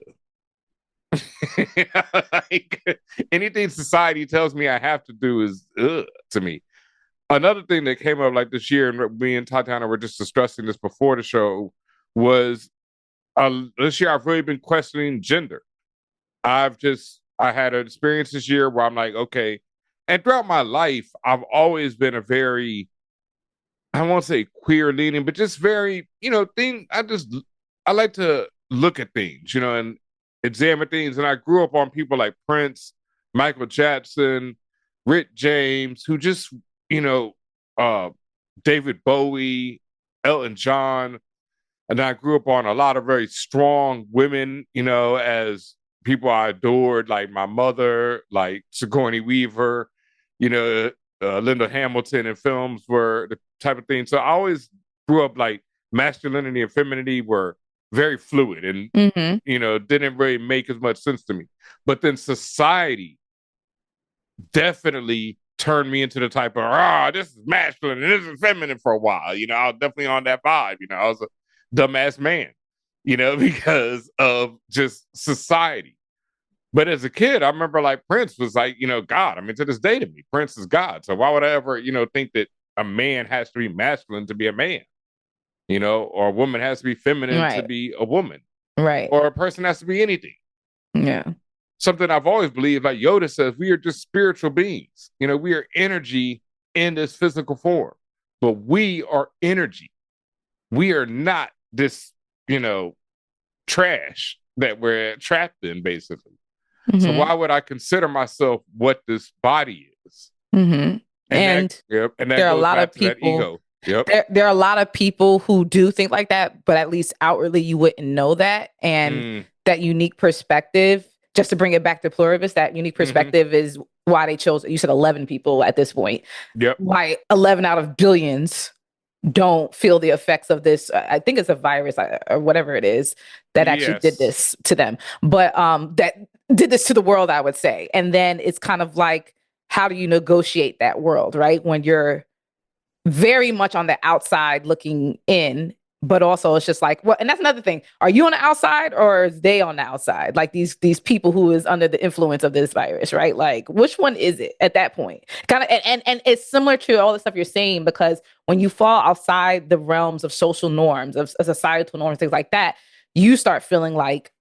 Like, anything society tells me I have to do is ugh to me. Another thing that came up like this year, and me and Tatiana were just discussing this before the show, was this year I've really been questioning gender. I had an experience this year where I'm like, okay, and throughout my life, I've always been a very, I won't say queer leaning, but just very, I like to look at things, and examine things. And I grew up on people like Prince, Michael Jackson, Rick James, who just, David Bowie, Elton John. And I grew up on a lot of very strong women, as people I adored, like my mother, like Sigourney Weaver, Linda Hamilton in films were the type of thing. So I always grew up like masculinity and femininity were very fluid and, didn't really make as much sense to me. But then society definitely turned me into the type of, this is masculine and this is feminine for a while. I was definitely on that vibe. I was a dumbass man, because of just society. But as a kid, I remember like Prince was like, God. I mean, to this day to me, Prince is God. So why would I ever, think that a man has to be masculine to be a man, or a woman has to be feminine to be a woman, right? Or a person has to be anything. Yeah. Something I've always believed, like Yoda says, we are just spiritual beings. We are energy in this physical form, but we are energy. We are not this, trash that we're trapped in, basically. So why would I consider myself what this body is? And that there are a lot of people. There are a lot of people who do think like that, but at least outwardly you wouldn't know that. And that unique perspective, just to bring it back to Pluribus, that unique perspective is why they chose, you said 11 people at this point. Yep. Why 11 out of billions don't feel the effects of this. I think it's a virus or whatever it is that actually did this to them. But that did this to the world, I would say. And then it's kind of like, how do you negotiate that world, right? When you're very much on the outside looking in, but also it's just like, well, and that's another thing. Are you on the outside or is they on the outside? Like these people who is under the influence of this virus, right? Like which one is it at that point? Kind of, and it's similar to all the stuff you're saying, because when you fall outside the realms of social norms, of societal norms, things like that, you start feeling like,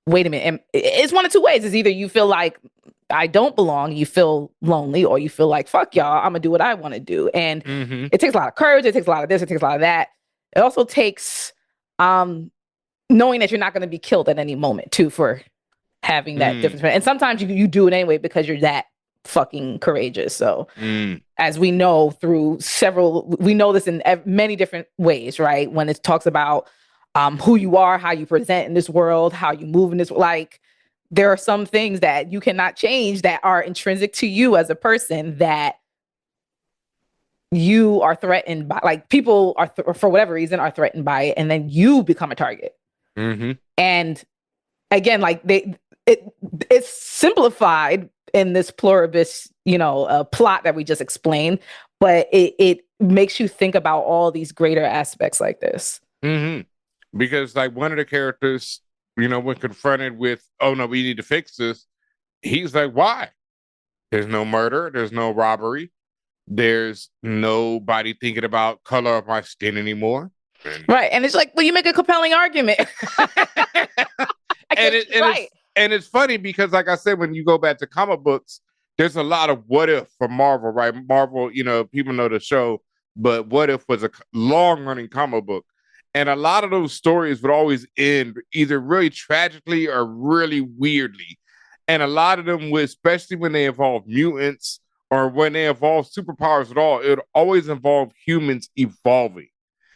wait a minute. And it's one of two ways. It's either you feel like I don't belong, you feel lonely, or you feel like, fuck y'all, I'm gonna do what I want to do. And it takes a lot of courage. It takes a lot of this. It takes a lot of that. It also takes knowing that you're not going to be killed at any moment too for having that difference. And sometimes you do it anyway because you're that fucking courageous. So as we know through we know this in many different ways, right? When it talks about who you are, how you present in this world, how you move in this, like there are some things that you cannot change that are intrinsic to you as a person that you are threatened by, like people are for whatever reason are threatened by it, and then you become a target. And again, like it's simplified in this Pluribus, plot that we just explained, but it makes you think about all these greater aspects like this. Because like one of the characters, when confronted with, oh no, we need to fix this, he's like, why? There's no murder, there's no robbery, there's nobody thinking about color of my skin anymore. Right. And it's like, well, you make a compelling argument. And it's funny because, like I said, when you go back to comic books, there's a lot of what if for Marvel, right? Marvel, people know the show, but What If was a long-running comic book. And a lot of those stories would always end either really tragically or really weirdly. And a lot of them would, especially when they involve mutants or when they involve superpowers at all, it would always involve humans evolving.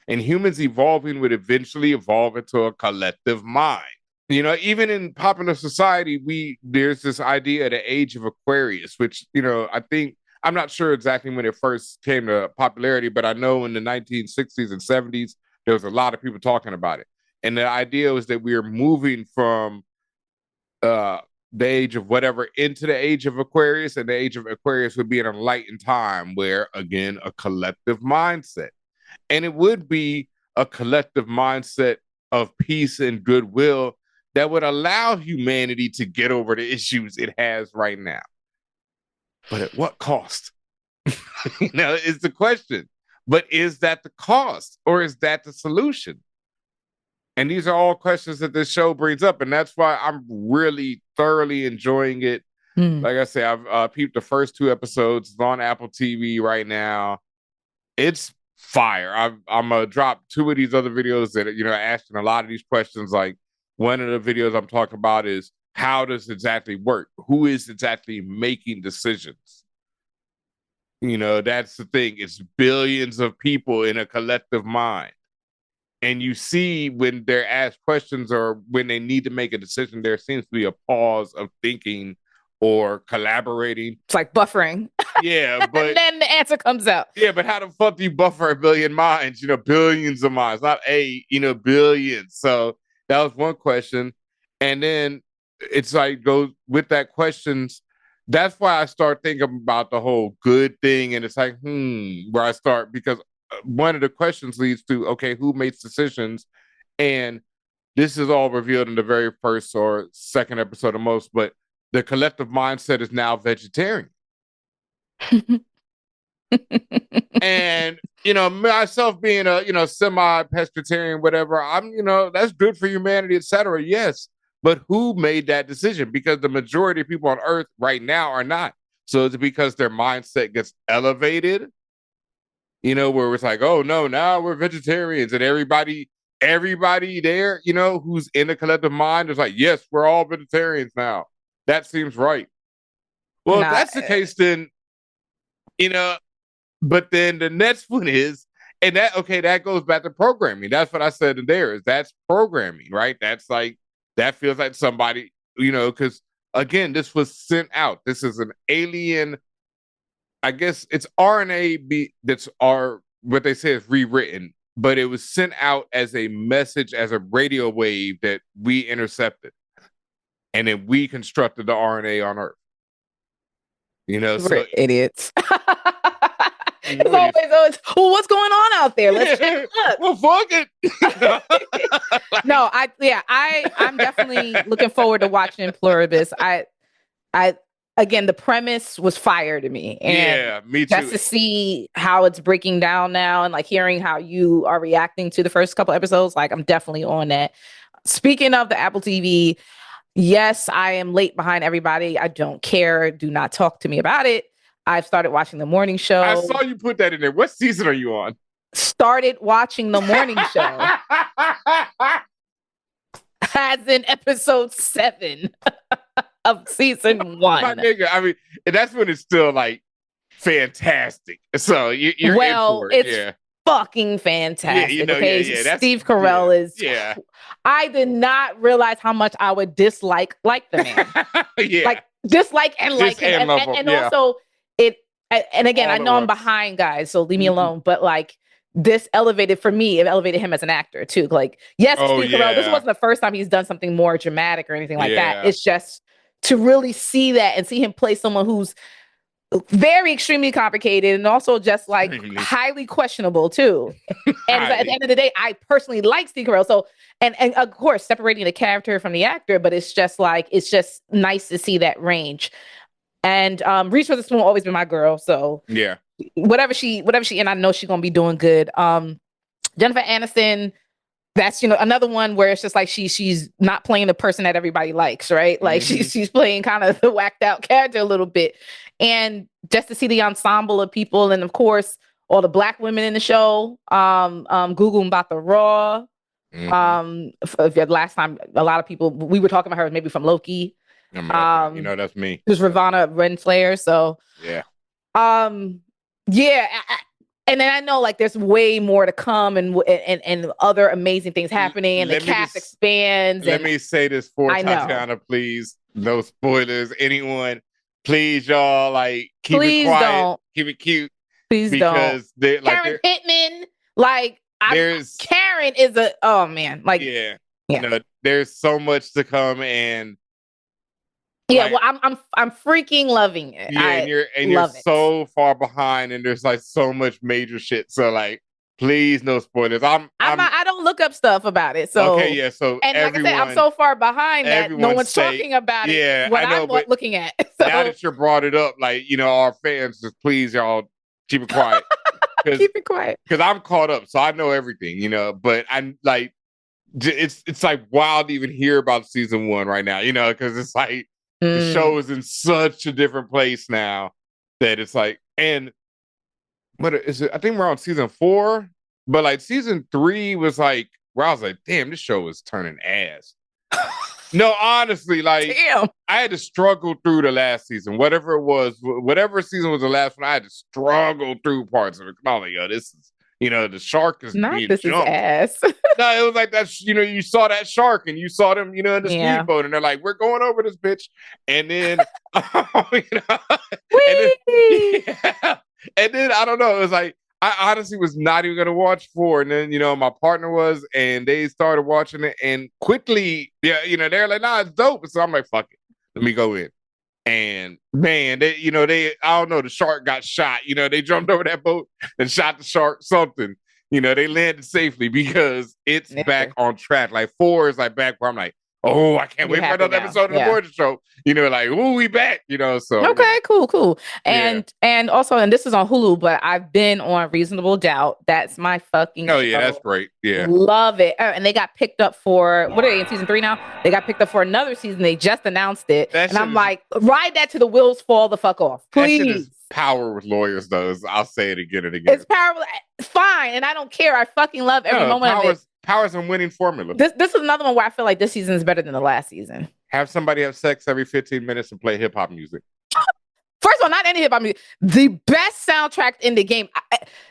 And humans evolving would eventually evolve into a collective mind. Even in popular society, there's this idea of the age of Aquarius, which, I think, I'm not sure exactly when it first came to popularity, but I know in the 1960s and 70s, there was a lot of people talking about it. And the idea was that we are moving from the age of whatever into the age of Aquarius, and the age of Aquarius would be an enlightened time where, again, a collective mindset. And it would be a collective mindset of peace and goodwill that would allow humanity to get over the issues it has right now. But at what cost? Is the question. But is that the cost, or is that the solution? And these are all questions that this show brings up, and that's why I'm really thoroughly enjoying it. Like I say, I've peeped the first 2 episodes. It's on Apple TV right now. It's fire. I'm gonna drop 2 of these other videos that are, asking a lot of these questions. Like one of the videos I'm talking about is, how does it exactly work? Who is exactly making decisions? That's the thing. It's billions of people in a collective mind. And you see when they're asked questions or when they need to make a decision, there seems to be a pause of thinking or collaborating. It's like buffering. Yeah, but and then the answer comes out. Yeah, but how the fuck do you buffer a billion minds? Billions of minds, not billions. So that was one question. And then it's like goes with that questions. That's why I start thinking about the whole good thing. And it's like, where I start, because one of the questions leads to, okay, who makes decisions? And this is all revealed in the very first or second episode of most, but the collective mindset is now vegetarian. And myself being a semi-pescatarian, whatever, I'm that's good for humanity, etc. Yes, but who made that decision? Because the majority of people on Earth right now are not. So it's because their mindset gets elevated, where it's like, oh no, now we're vegetarians, and everybody there, who's in the collective mind is like, yes, we're all vegetarians now. That seems right. Well, if that's the case, then but then the next one is, and that goes back to programming. That's what I said in there, is that's programming, right? That's like, that feels like somebody, because again, this was sent out. This is an alien, I guess it's RNA that's what they say is rewritten, but it was sent out as a message, as a radio wave that we intercepted. And then we constructed the RNA on Earth. We're idiots. It's always, well, what's going on out there? Let's check it out. Well, fuck it. No, I'm definitely looking forward to watching Pluribus. Again, the premise was fire to me. And yeah, me too. Just to see how it's breaking down now, and like hearing how you are reacting to the first couple episodes, like I'm definitely on that. Speaking of the Apple TV, yes, I am late behind everybody. I don't care. Do not talk to me about it. I've started watching the morning show. I saw you put that in there. What season are you on? Started watching the morning show. as in episode 7 of season 1. My nigga, I mean, that's when it's still like fantastic. So you're in for it. It's fucking fantastic. That's Steve Carell is. Yeah. I did not realize how much I would dislike the man. Like dislike and like him. And also it. And again, I know I'm behind, guys, so leave me alone. But like this elevated him as an actor too. Like, yes, Steve Carell, this wasn't the first time he's done something more dramatic or anything like that. It's just to really see that and see him play someone who's very extremely complicated and also just like highly questionable too. And at the end of the day, I personally like Steve Carell. So, and of course, separating the character from the actor, but it's just nice to see that range. And Reese Witherspoon will always be my girl. So yeah, whatever she, and I know she's gonna be doing good. Jennifer Aniston, that's another one where it's just like she's not playing the person that everybody likes, right? Like she's playing kind of the whacked out character a little bit, and just to see the ensemble of people, and of course all the Black women in the show. Gugu Mbatha Raw. Last time a lot of people we were talking about her maybe from Loki. That's me. Who's Ravonna Renslayer? So yeah, and then I know like there's way more to come and other amazing things happening, and the cast expands. Let me say this for Tatiana, please. No spoilers. Anyone, please, y'all, like keep it quiet, don't. Keep it cute. Please don't. Karen Pittman, Karen is there's so much to come, and I'm freaking loving it. Yeah, you're so far behind, and there's like so much major shit. So like, please, no spoilers. I don't look up stuff about it. So okay, yeah. So and like I said, I'm so far behind that no one's talking about it. Yeah, what I'm looking at. So. Now that you brought it up, like our fans, just please, y'all, keep it quiet. Keep it quiet. Because I'm caught up, so I know everything. But I'm like, it's like wild to even hear about season 1 right now. Because it's like. The show is in such a different place now that it's like, and what is it? I think we're on season 4, but like season 3 was like where I was like, damn, this show is turning ass. No, honestly, like damn. I had to struggle through the last season, whatever it was, whatever season was the last one. I had to struggle through parts of it. I was like, yo, this is. The shark is not being this jumped. Is ass. No, it was like that. You saw that shark, and you saw them, in the speedboat, and they're like, "We're going over this bitch," and then, and then I don't know. It was like I honestly was not even gonna watch 4, and then my partner was, and they started watching it, and quickly, they're like, "Nah, it's dope." So I'm like, "Fuck it, let me go in." And man, they I don't know, the shark got shot. They jumped over that boat and shot the shark something. They landed safely because it's back on track. Like 4 is like back where I'm like, oh, I can't wait for another episode of the Voyager show. Like, ooh, we back, so. Okay, cool. And also, and this is on Hulu, but I've been on Reasonable Doubt. That's my fucking show. Yeah, that's great. Yeah. Love it. And they got picked up for, what are they in season 3 now? They got picked up for another season. They just announced it. And I'm like, ride that to the wheels fall the fuck off. Please. Power with lawyers, though. I'll say it again and again. It's power. Fine. And I don't care. I fucking love every moment of it. Power's a winning formula. This is another one where I feel like this season is better than the last season. Have somebody have sex every 15 minutes and play hip hop music. First of all, not any hip hop music. The best soundtrack in the game.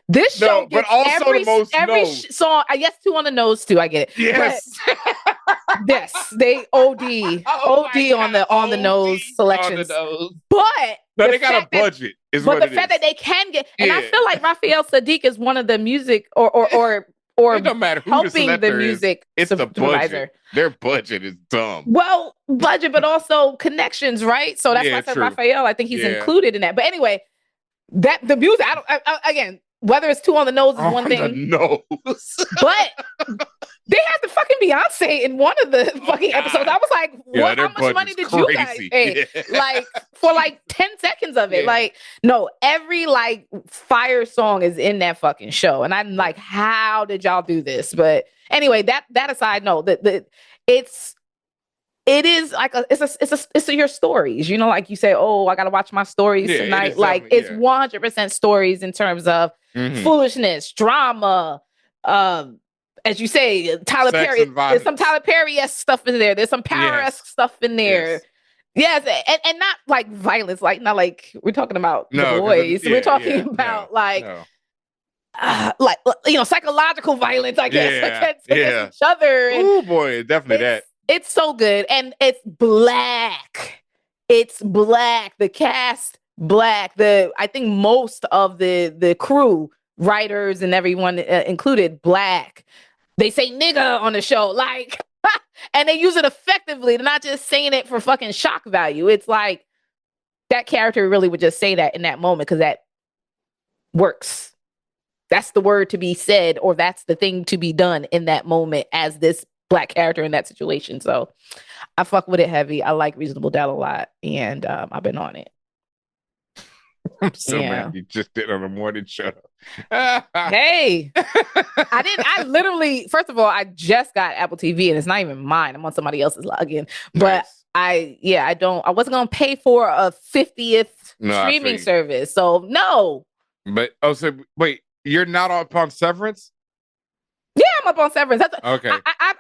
This show gets but also every song. I guess 2 on the nose too. I get it. Yes. Yes, they OD on the nose selections. But they got a budget. But the fact that they can get, and I feel like Raphael Sadiq is one of the music or it don't matter who helping the music. It's the budget. Their budget is dumb. Well, budget, but also connections, right? So that's why I said Raphael. I think he's included in that. But anyway, that the music. Again, whether it's 2 on the nose is one thing. No, but they had the fucking Beyonce in one of the fucking episodes. I was like, what? How much money did you guys pay? Like for like 10 seconds of it. Like, no, every like fire song is in that fucking show. And I'm like, how did y'all do this? But anyway, that aside, no, it is like it's your stories, like you say, oh, I gotta watch my stories tonight. Like it's 100% stories in terms of foolishness, drama, as you say, Tyler Sex Perry. and violence. There's some Tyler Perry-esque stuff in there. There's some Power-esque stuff in there. Yes, and not like violence, like not like we're talking about the boys. We're talking about like psychological violence, I guess, against each other. Oh boy, definitely that. It's so good, and it's black. It's black. The cast black. I think most of the crew, writers and everyone included, black. They say nigga on the show, like, and they use it effectively. They're not just saying it for fucking shock value. It's like that character really would just say that in that moment because that works. That's the word to be said, or that's the thing to be done in that moment as this black character in that situation. So I fuck with it heavy. I like Reasonable Doubt a lot, and I've been on it. I'm so mad you just did on the morning show. Hey, I literally, first of all, I just got Apple TV and it's not even mine. I'm on somebody else's login. But I wasn't going to pay for a 50th streaming service. So no. But, so wait, you're not up on Severance? Yeah, I'm up on Severance. Okay.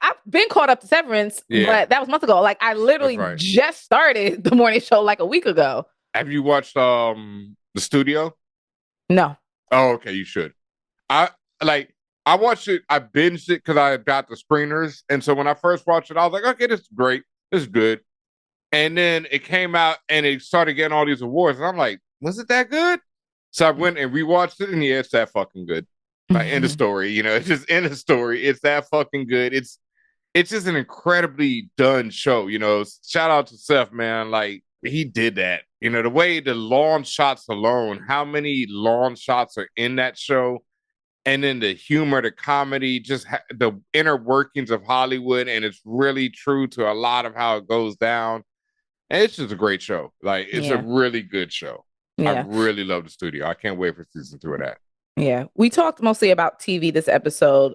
I've been caught up to Severance, but that was months ago. Like I literally just started the morning show like a week ago. Have you watched The Studio? No. Oh, okay, you should. I watched it, I binged it because I got the screeners. And so when I first watched it, I was like, okay, this is great. This is good. And then it came out and it started getting all these awards. And I'm like, was it that good? So I went and rewatched it, and it's that fucking good. Like, end of story, it's just end of story. It's that fucking good. It's just an incredibly done show, Shout out to Seth, man. Like, he did that. The way the lawn shots alone, how many lawn shots are in that show, and then the humor, the comedy, just the inner workings of Hollywood, and it's really true to a lot of how it goes down. And it's just a great show. Like, it's a really good show. Yeah. I really love The Studio. I can't wait for season 2 of that. Yeah, we talked mostly about TV this episode.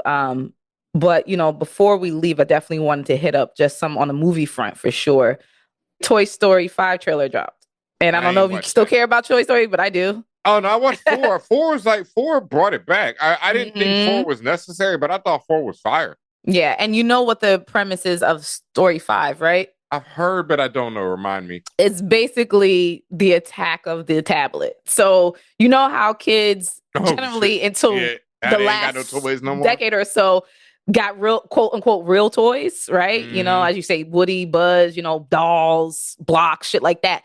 But, before we leave, I definitely wanted to hit up just some on the movie front for sure. Toy Story 5 trailer dropped. And I don't know if you still care about Toy Story, but I do. Oh, no, I watched 4. 4 brought it back. I didn't think 4 was necessary, but I thought 4 was fire. Yeah, and you know what the premise is of Story 5, right? I've heard, but I don't know. Remind me. It's basically the attack of the tablet. So you know how kids generally until the last decade or so got real, quote unquote, real toys, right? As you say, Woody, Buzz, dolls, blocks, shit like that.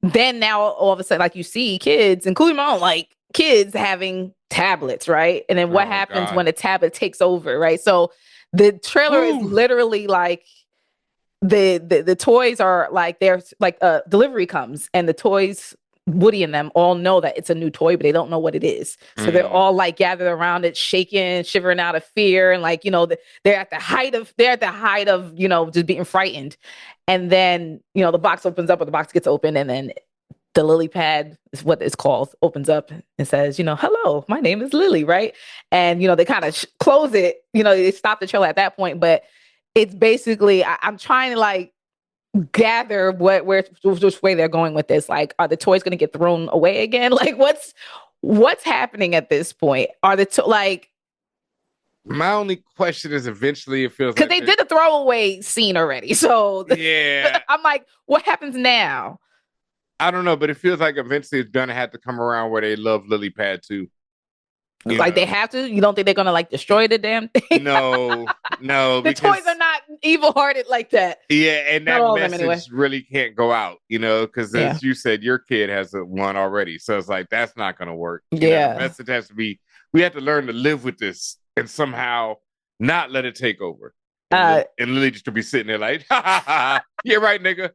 Then now all of a sudden, like you see kids, including my own, like kids having tablets, right? And then what happens when a tablet takes over, right? So the trailer is literally like, the toys are like, there's like a delivery comes and the toys, Woody and them all know that it's a new toy, but they don't know what it is. So they're all like gathered around it, shaking, shivering out of fear. And like, they're at the height of, just being frightened. And then, the box opens up, or the box gets open, and then the lily pad is what it's called, opens up and says, hello, my name is Lily. Right. And, they kind of close it, they stop the trailer at that point, but it's basically, I'm trying to like gather which way they're going with this. Like, are the toys going to get thrown away again? Like, what's happening at this point? Are the my only question is eventually it feels because they did a throwaway scene already. So yeah, I'm like, what happens now? I don't know, but it feels like eventually it's gonna have to come around where they love Lily Pad too. Like they have to? You don't think they're gonna like destroy the damn thing? No. The toys are not evil-hearted like that. Yeah, and that message really can't go out, because as you said, your kid has one already. So it's like, that's not gonna work. The message has to be, we have to learn to live with this and somehow not let it take over. And Lily just to be sitting there like, ha ha ha, you're right, nigga.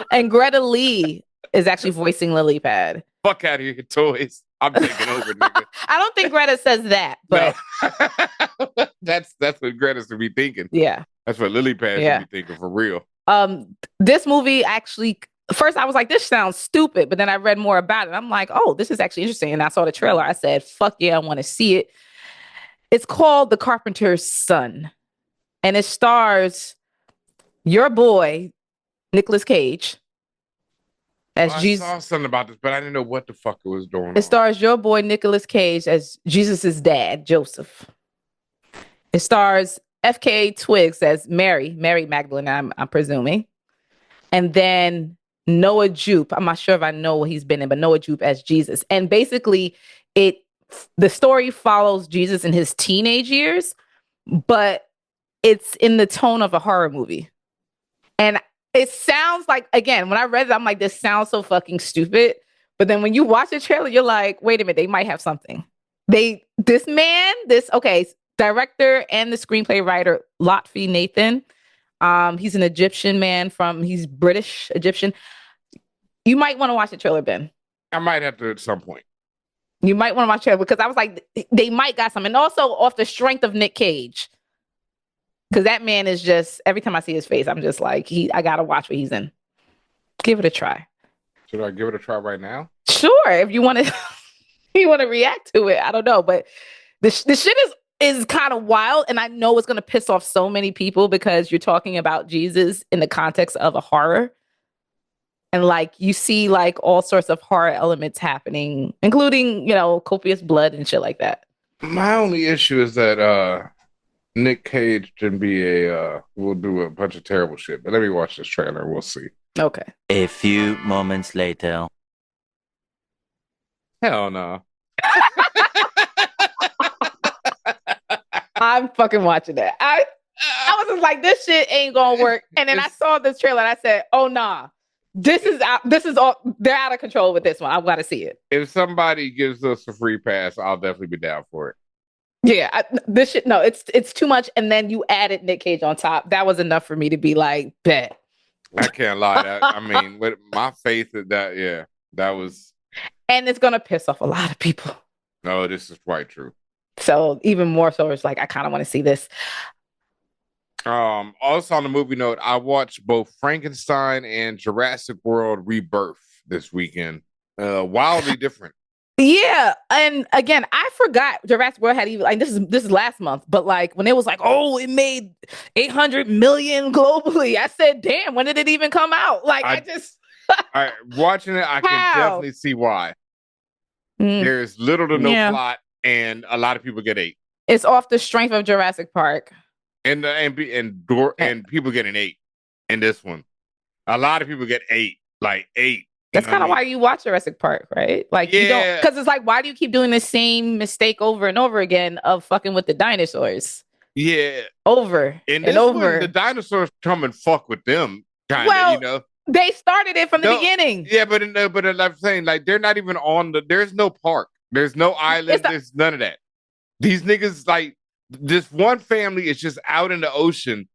And Greta Lee is actually voicing Lily Pad. Fuck out of here, toys. I'm taking over, nigga. I don't think Greta says that, but no. that's what Greta's to be thinking. Yeah. That's what Lily Pad should be thinking for real. This movie actually, first I was like, this sounds stupid, but then I read more about it. And I'm like, oh, this is actually interesting. And I saw the trailer. I said, fuck yeah, I want to see it. It's called The Carpenter's Son. And it stars your boy, Nicolas Cage. I saw something about this, but I didn't know what the fuck it was doing. It stars your boy Nicolas Cage as Jesus's dad, Joseph. It stars FK Twigs as Mary Magdalene, I'm presuming. And then Noah Jupe. I'm not sure if I know what he's been in, but Noah Jupe as Jesus. And basically, the story follows Jesus in his teenage years, but it's in the tone of a horror movie. And it sounds like, again, when I read it, I'm like, this sounds so fucking stupid. But then when you watch the trailer, you're like, wait a minute, they might have something. Director and the screenplay writer, Lotfi Nathan. He's an Egyptian man he's British Egyptian. You might want to watch the trailer, Ben. I might have to at some point. You might want to watch the trailer because I was like, they might got something. And also off the strength of Nick Cage. Because that man is just, every time I see his face, I'm just like, I got to watch what he's in. Give it a try. Should I give it a try right now? Sure. If you want to, you want to react to it. I don't know. But the shit is kind of wild. And I know it's going to piss off so many people because you're talking about Jesus in the context of a horror. And like, you see like all sorts of horror elements happening, including, copious blood and shit like that. My only issue is that Nick Cage can will do a bunch of terrible shit. But let me watch this trailer. We'll see. Okay. A few moments later. Hell no. I'm fucking watching that. I was just like, this shit ain't gonna work. And then I saw this trailer and I said, oh nah. This is all, they're out of control with this one. I've got to see it. If somebody gives us a free pass, I'll definitely be down for it. Yeah, this shit, no, it's too much. And then you added Nick Cage on top. That was enough for me to be like, bet. I can't lie. I mean, with my faith that was. And it's going to piss off a lot of people. No, this is quite true. So even more so, it's like, I kind of want to see this. Also on the movie note, I watched both Frankenstein and Jurassic World Rebirth this weekend. Wildly different. Yeah, and again, I forgot Jurassic World had even like this is last month, but like when it was like, oh, it made 800 million globally, I said, damn, when did it even come out? Like watching it, I can definitely see why. There's little to no plot, and a lot of people get 8. It's off the strength of Jurassic Park. And people get an 8 in this one. A lot of people get 8, like 8. That's kind of why you watch Jurassic Park, right? Like you don't, because it's like, why do you keep doing the same mistake over and over again of fucking with the dinosaurs? Yeah, over and over. One, the dinosaurs come and fuck with them, kind of. They started it from the beginning. Yeah, but I'm saying, like, they're not even on there's no park, there's no island, there's none of that. These niggas, like, this one family is just out in the ocean,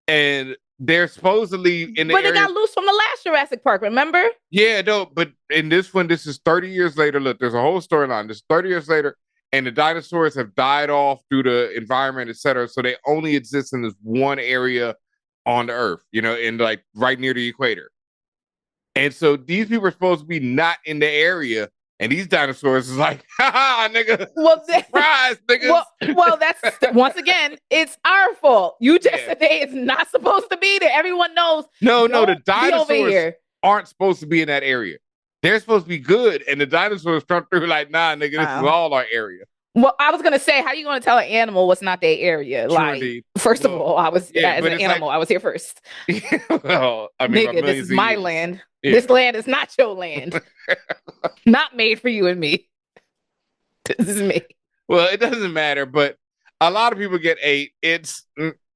and they're supposedly in the area. But they got loose from the last Jurassic Park, remember? Yeah, no, but in this one, this is 30 years later. Look, there's a whole storyline. This is 30 years later, and the dinosaurs have died off due to environment, etc. So they only exist in this one area on the Earth, in like right near the equator. And so these people are supposed to be not in the area. And these dinosaurs is like, ha, nigga, surprise, nigga. Well, that's, once again, it's our fault. You just said it's not supposed to be there. Everyone knows. No, the dinosaurs aren't supposed to be in that area. They're supposed to be good. And the dinosaurs come through like, nah, nigga, this is all our area. Well, I was going to say, how are you going to tell an animal what's not their area? True, like, indeed. First of all, as an animal, I was here first. Well, I mean, nigga, this is my land. Yeah. This land is not your land. Not made for you and me. This is me. Well, it doesn't matter, but a lot of people get 8.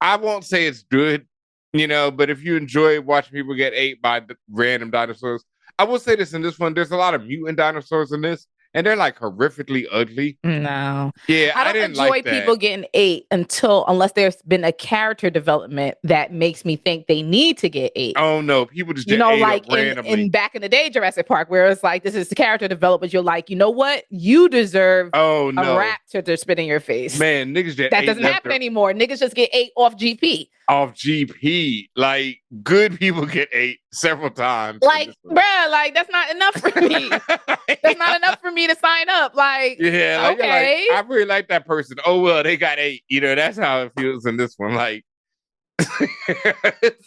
I won't say it's good, but if you enjoy watching people get 8 by random dinosaurs, I will say this in this one, there's a lot of mutant dinosaurs in this. And they're like horrifically ugly. No. Yeah, I don't enjoy people getting 8 unless there's been a character development that makes me think they need to get 8. Oh no, people just get 8 like randomly. in back in the day Jurassic Park, where it's like this is the character development. You're like, you know what? You deserve a raptor to spit in your face. Man, niggas get that doesn't happen anymore. Niggas just get 8 off GP. Off GP, like good people get 8 several times. Like, bruh, like that's not enough for me. That's not enough for me to sign up. Like, yeah, okay, I really like that person. Oh well, they got 8. That's how it feels in this one. Like,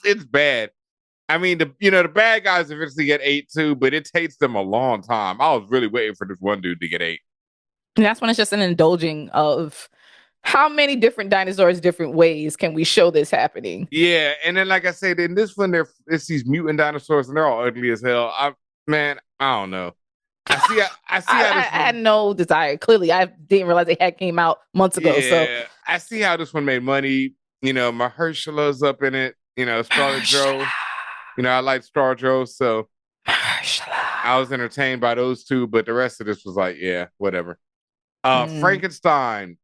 it's bad. I mean, the bad guys eventually get 8 too, but it takes them a long time. I was really waiting for this one dude to get 8. And that's when it's just an indulging of How many different dinosaurs, different ways can we show this happening? Yeah, and then like I said, in this one, it's these mutant dinosaurs, and they're all ugly as hell. Man, I don't know. I see how I this had one. no desire. Clearly, I didn't realize they had came out months ago. So Yeah, I see how this one made money. Mahershala's up in it. Scarlet Joe. I like Star Joe, so I was entertained by those two. But the rest of this was like, yeah, whatever. Frankenstein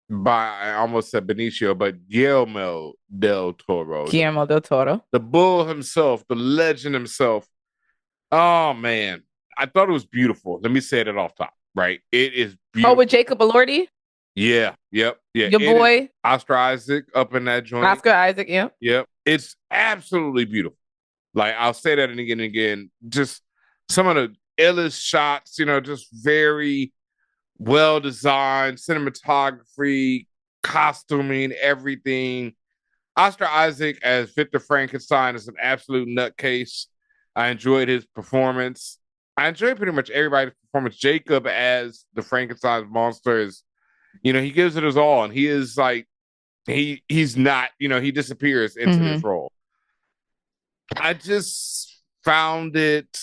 by I almost said Benicio, but Guillermo del Toro. Guillermo del Toro. The bull himself, the legend himself. Oh man, I thought it was beautiful. Let me say it off top, right? It is beautiful. Oh, with Jacob Elordi? Yeah, yep, yeah. Your boy Oscar Isaac up in that joint. Oscar Isaac, yeah. Yep. It's absolutely beautiful. Like I'll say that again and again. Just some of the illest shots, just very well designed, cinematography, costuming, everything. Oscar Isaac as Victor Frankenstein is an absolute nutcase. I enjoyed his performance. I enjoyed pretty much everybody's performance. Jacob as the Frankenstein monster is, he gives it his all, and he is like he's not, he disappears into this role. I just found it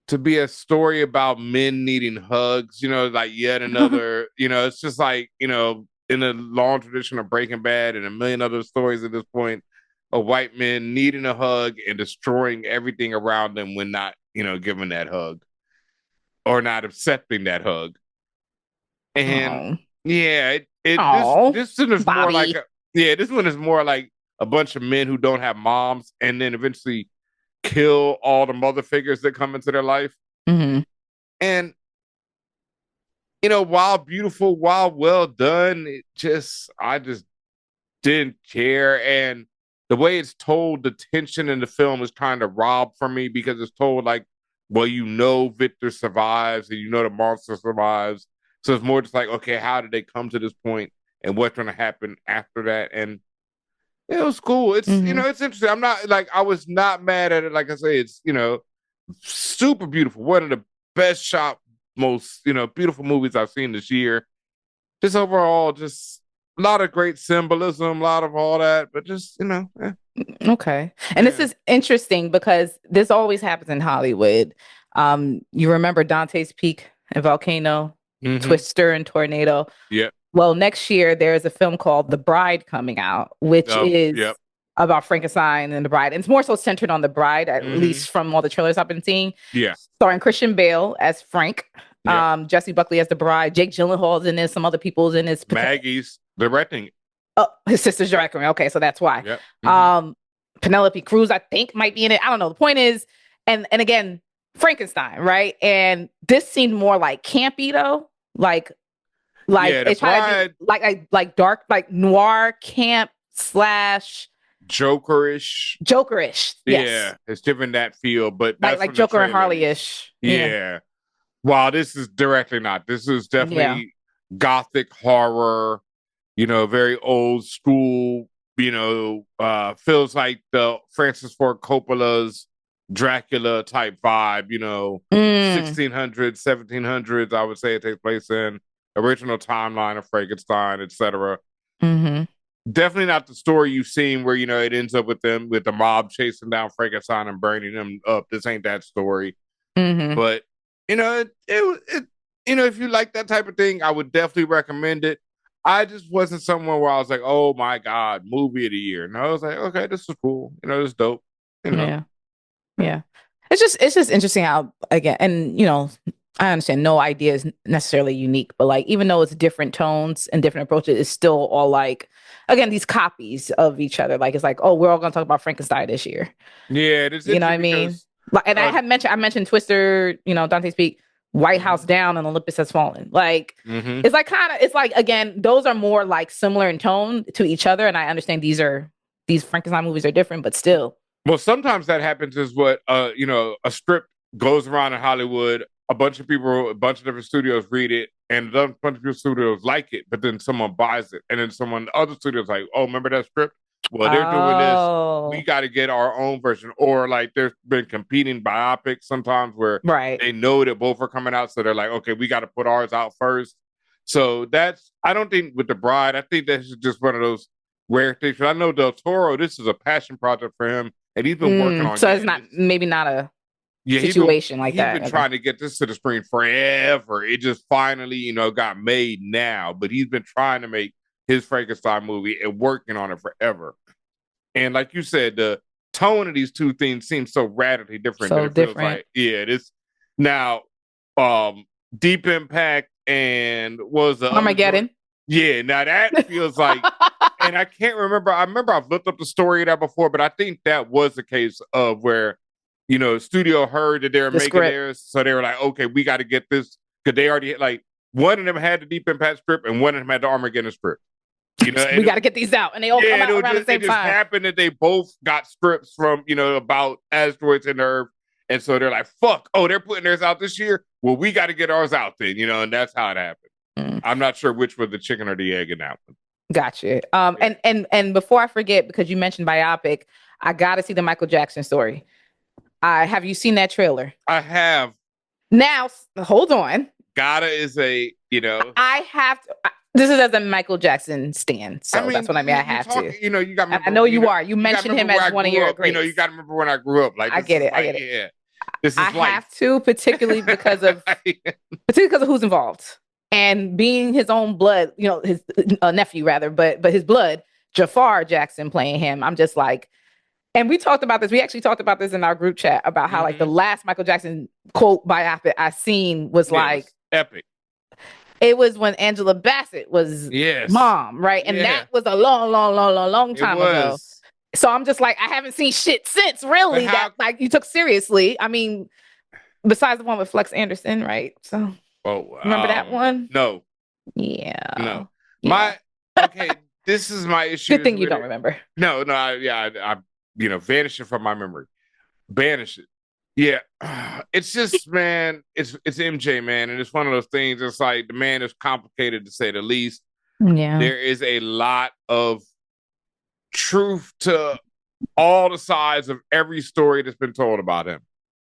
to be a story about men needing hugs, like yet another, it's just like, in a long tradition of Breaking Bad and a million other stories at this point of white men needing a hug and destroying everything around them when not, giving that hug or not accepting that hug. And yeah, this one is more like this one is more like a bunch of men who don't have moms and then eventually kill all the mother figures that come into their life. And while beautiful, while well done, I just didn't care. And the way it's told, the tension in the film is kind of robbed from me because it's told like, well, Victor survives and the monster survives. So it's more just like, okay, how did they come to this point and what's going to happen after that? And it was cool. It's, it's interesting. I'm not like, I was not mad at it. Like I say, it's, super beautiful. One of the best shot, most, beautiful movies I've seen this year. Just overall, just a lot of great symbolism, a lot of all that, but just, Okay. And this is interesting because this always happens in Hollywood. You remember Dante's Peak and Volcano, Twister and Tornado. Yeah. Well, next year there's a film called The Bride coming out, which is about Frankenstein and the bride. And it's more so centered on the bride, at least from all the trailers I've been seeing. Yeah. Starring Christian Bale as Frank, Jesse Buckley as the bride, Jake Gyllenhaal's in this, some other people's in this. Maggie's directing. Oh, his sister's directing. Okay, so that's why. Yep. Penelope Cruz, I think, might be in it. I don't know. The point is, and again, Frankenstein, right? And this seemed more like campy though, like it's trying to be like dark, like noir camp / Jokerish. Yes. Yeah, it's given that feel, but that's like Joker and Harley-ish. Yeah. Wow, this is directly not. This is definitely gothic horror. Very old school. Feels like the Francis Ford Coppola's Dracula type vibe. 1600s, 1700s. I would say it takes place in original timeline of Frankenstein, etc. Definitely not the story you've seen where it ends up with the mob chasing down Frankenstein and burning him up. This ain't that story. But if you like that type of thing, I would definitely recommend it. I just wasn't somewhere where I was like, oh my God, movie of the year. And I was like, okay, this is cool. This is dope. Yeah. It's just interesting how, again, and I understand no idea is necessarily unique, but like, even though it's different tones and different approaches, it's still all like, again, these copies of each other. Like, it's like, oh, we're all going to talk about Frankenstein this year. Yeah. It is. You know what I mean? Like, and I mentioned Twister, Dante's Peak, White House Down and Olympus Has Fallen. Like, it's like it's like, again, those are more like similar in tone to each other. And I understand these Frankenstein movies are different, but still. Well, sometimes that happens is what, a script goes around in Hollywood. A bunch of different studios read it, and a bunch of studios like it, but then someone buys it, and then other studios like, oh, remember that script? Well, they're doing this. We got to get our own version. Or like there's been competing biopics sometimes where they know that both are coming out, so they're like, okay, we got to put ours out first. So I don't think with The Bride, I think that's just one of those rare things. I know Del Toro, this is a passion project for him, and he's been working on. So it's maybe not a situation like that. He's been trying to get this to the screen forever. It just finally, got made now. But he's been trying to make his Frankenstein movie and working on it forever. And like you said, the tone of these two things seems so radically different. So different. It is now Deep Impact and what was the Armageddon. Yeah, now that feels like, and I can't remember. I remember I've looked up the story of that before, but I think that was the case of where, studio heard that they were making theirs, so they were like, okay, we got to get this, because they already like one of them had the Deep Impact script and one of them had the Armageddon script. We got to get these out, and they all come out around the same time. It just happened that they both got scripts from about asteroids and Earth, and so they're like, "Fuck! Oh, they're putting theirs out this year. Well, we got to get ours out then." And that's how it happened. I'm not sure which was the chicken or the egg in that one. Gotcha. And before I forget, because you mentioned biopic, I got to see the Michael Jackson story. Have you seen that trailer? I have. Now, hold on. Gotta is a I have to. This is as a Michael Jackson stan, so that's what I mean. I have to. You got. I know you are. You mentioned him as one of your greats. You got to remember when I grew up. Like I get it. Yeah. This is I have to, particularly because of who's involved and being his own blood. His nephew rather, but his blood. Jafar Jackson playing him. I'm just like, and we talked about this. We actually talked about this in our group chat about how like the last Michael Jackson quote biopic I seen was like epic. It was when Angela Bassett was mom, right? And that was a long time ago. So I'm just like, I haven't seen shit since, really, that like you took seriously. I mean, besides the one with Flex Anderson, right? So remember that one? No. Yeah. No. Yeah. This is my issue. Good thing you don't remember. No, I vanish it from my memory. Banish it. Yeah, it's just, man, it's MJ, man, and it's one of those things. It's like the man is complicated, to say the least. Yeah, there is a lot of truth to all the sides of every story that's been told about him,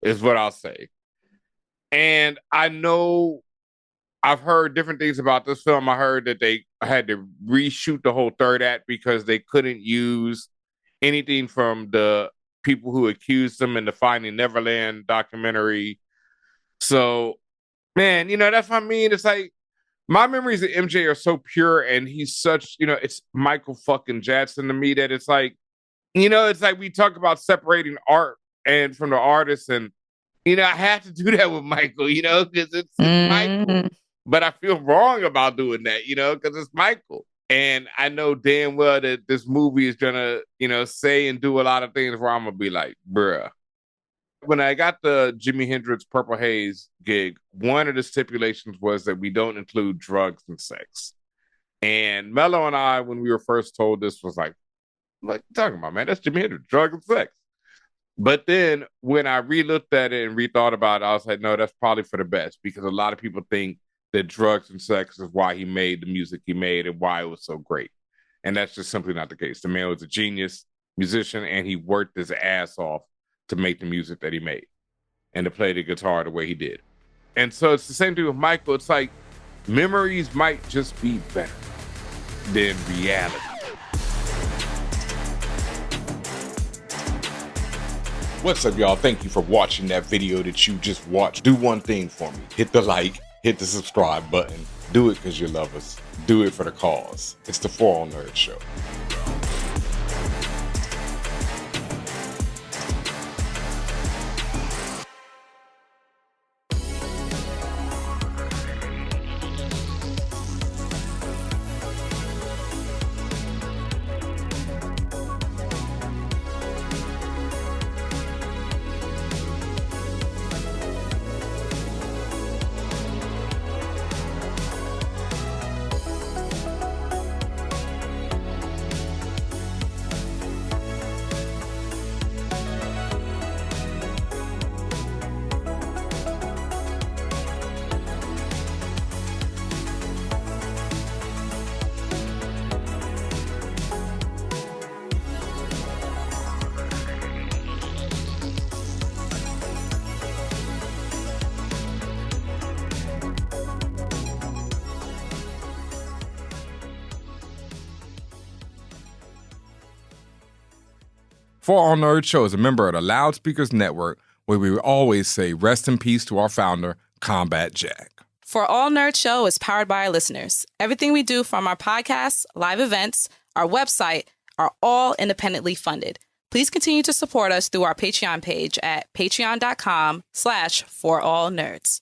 is what I'll say. And I know I've heard different things about this film. I heard that they had to reshoot the whole third act because they couldn't use anything from the people who accused him in the Finding Neverland documentary. So, man, that's what I mean. It's like my memories of MJ are so pure, and he's such, it's Michael fucking Jackson to me, that it's like, it's like we talk about separating art and from the artist, and I have to do that with Michael, because it's Michael. But I feel wrong about doing that, because it's Michael. And I know damn well that this movie is gonna, say and do a lot of things where I'm gonna be like, bruh. When I got the Jimi Hendrix Purple Haze gig, one of the stipulations was that we don't include drugs and sex. And Mello and I, when we were first told this, was like, what you talking about, man? That's Jimi Hendrix, drugs and sex. But then when I re-looked at it and rethought about it, I was like, no, that's probably for the best, because a lot of people think that drugs and sex is why he made the music he made and why it was so great. And that's just simply not the case. The man was a genius musician, and he worked his ass off to make the music that he made and to play the guitar the way he did. And so it's the same thing with Michael. It's like memories might just be better than reality. What's up, y'all? Thank you for watching that video that you just watched. Do one thing for me. Hit the like. Hit the subscribe button. Do it because you love us. Do it for the cause. It's the ForAllNerds show. For All Nerds Show is a member of the Loudspeakers Network, where we always say rest in peace to our founder, Combat Jack. For All Nerds Show is powered by our listeners. Everything we do, from our podcasts, live events, our website, are all independently funded. Please continue to support us through our Patreon page at patreon.com/forallnerds.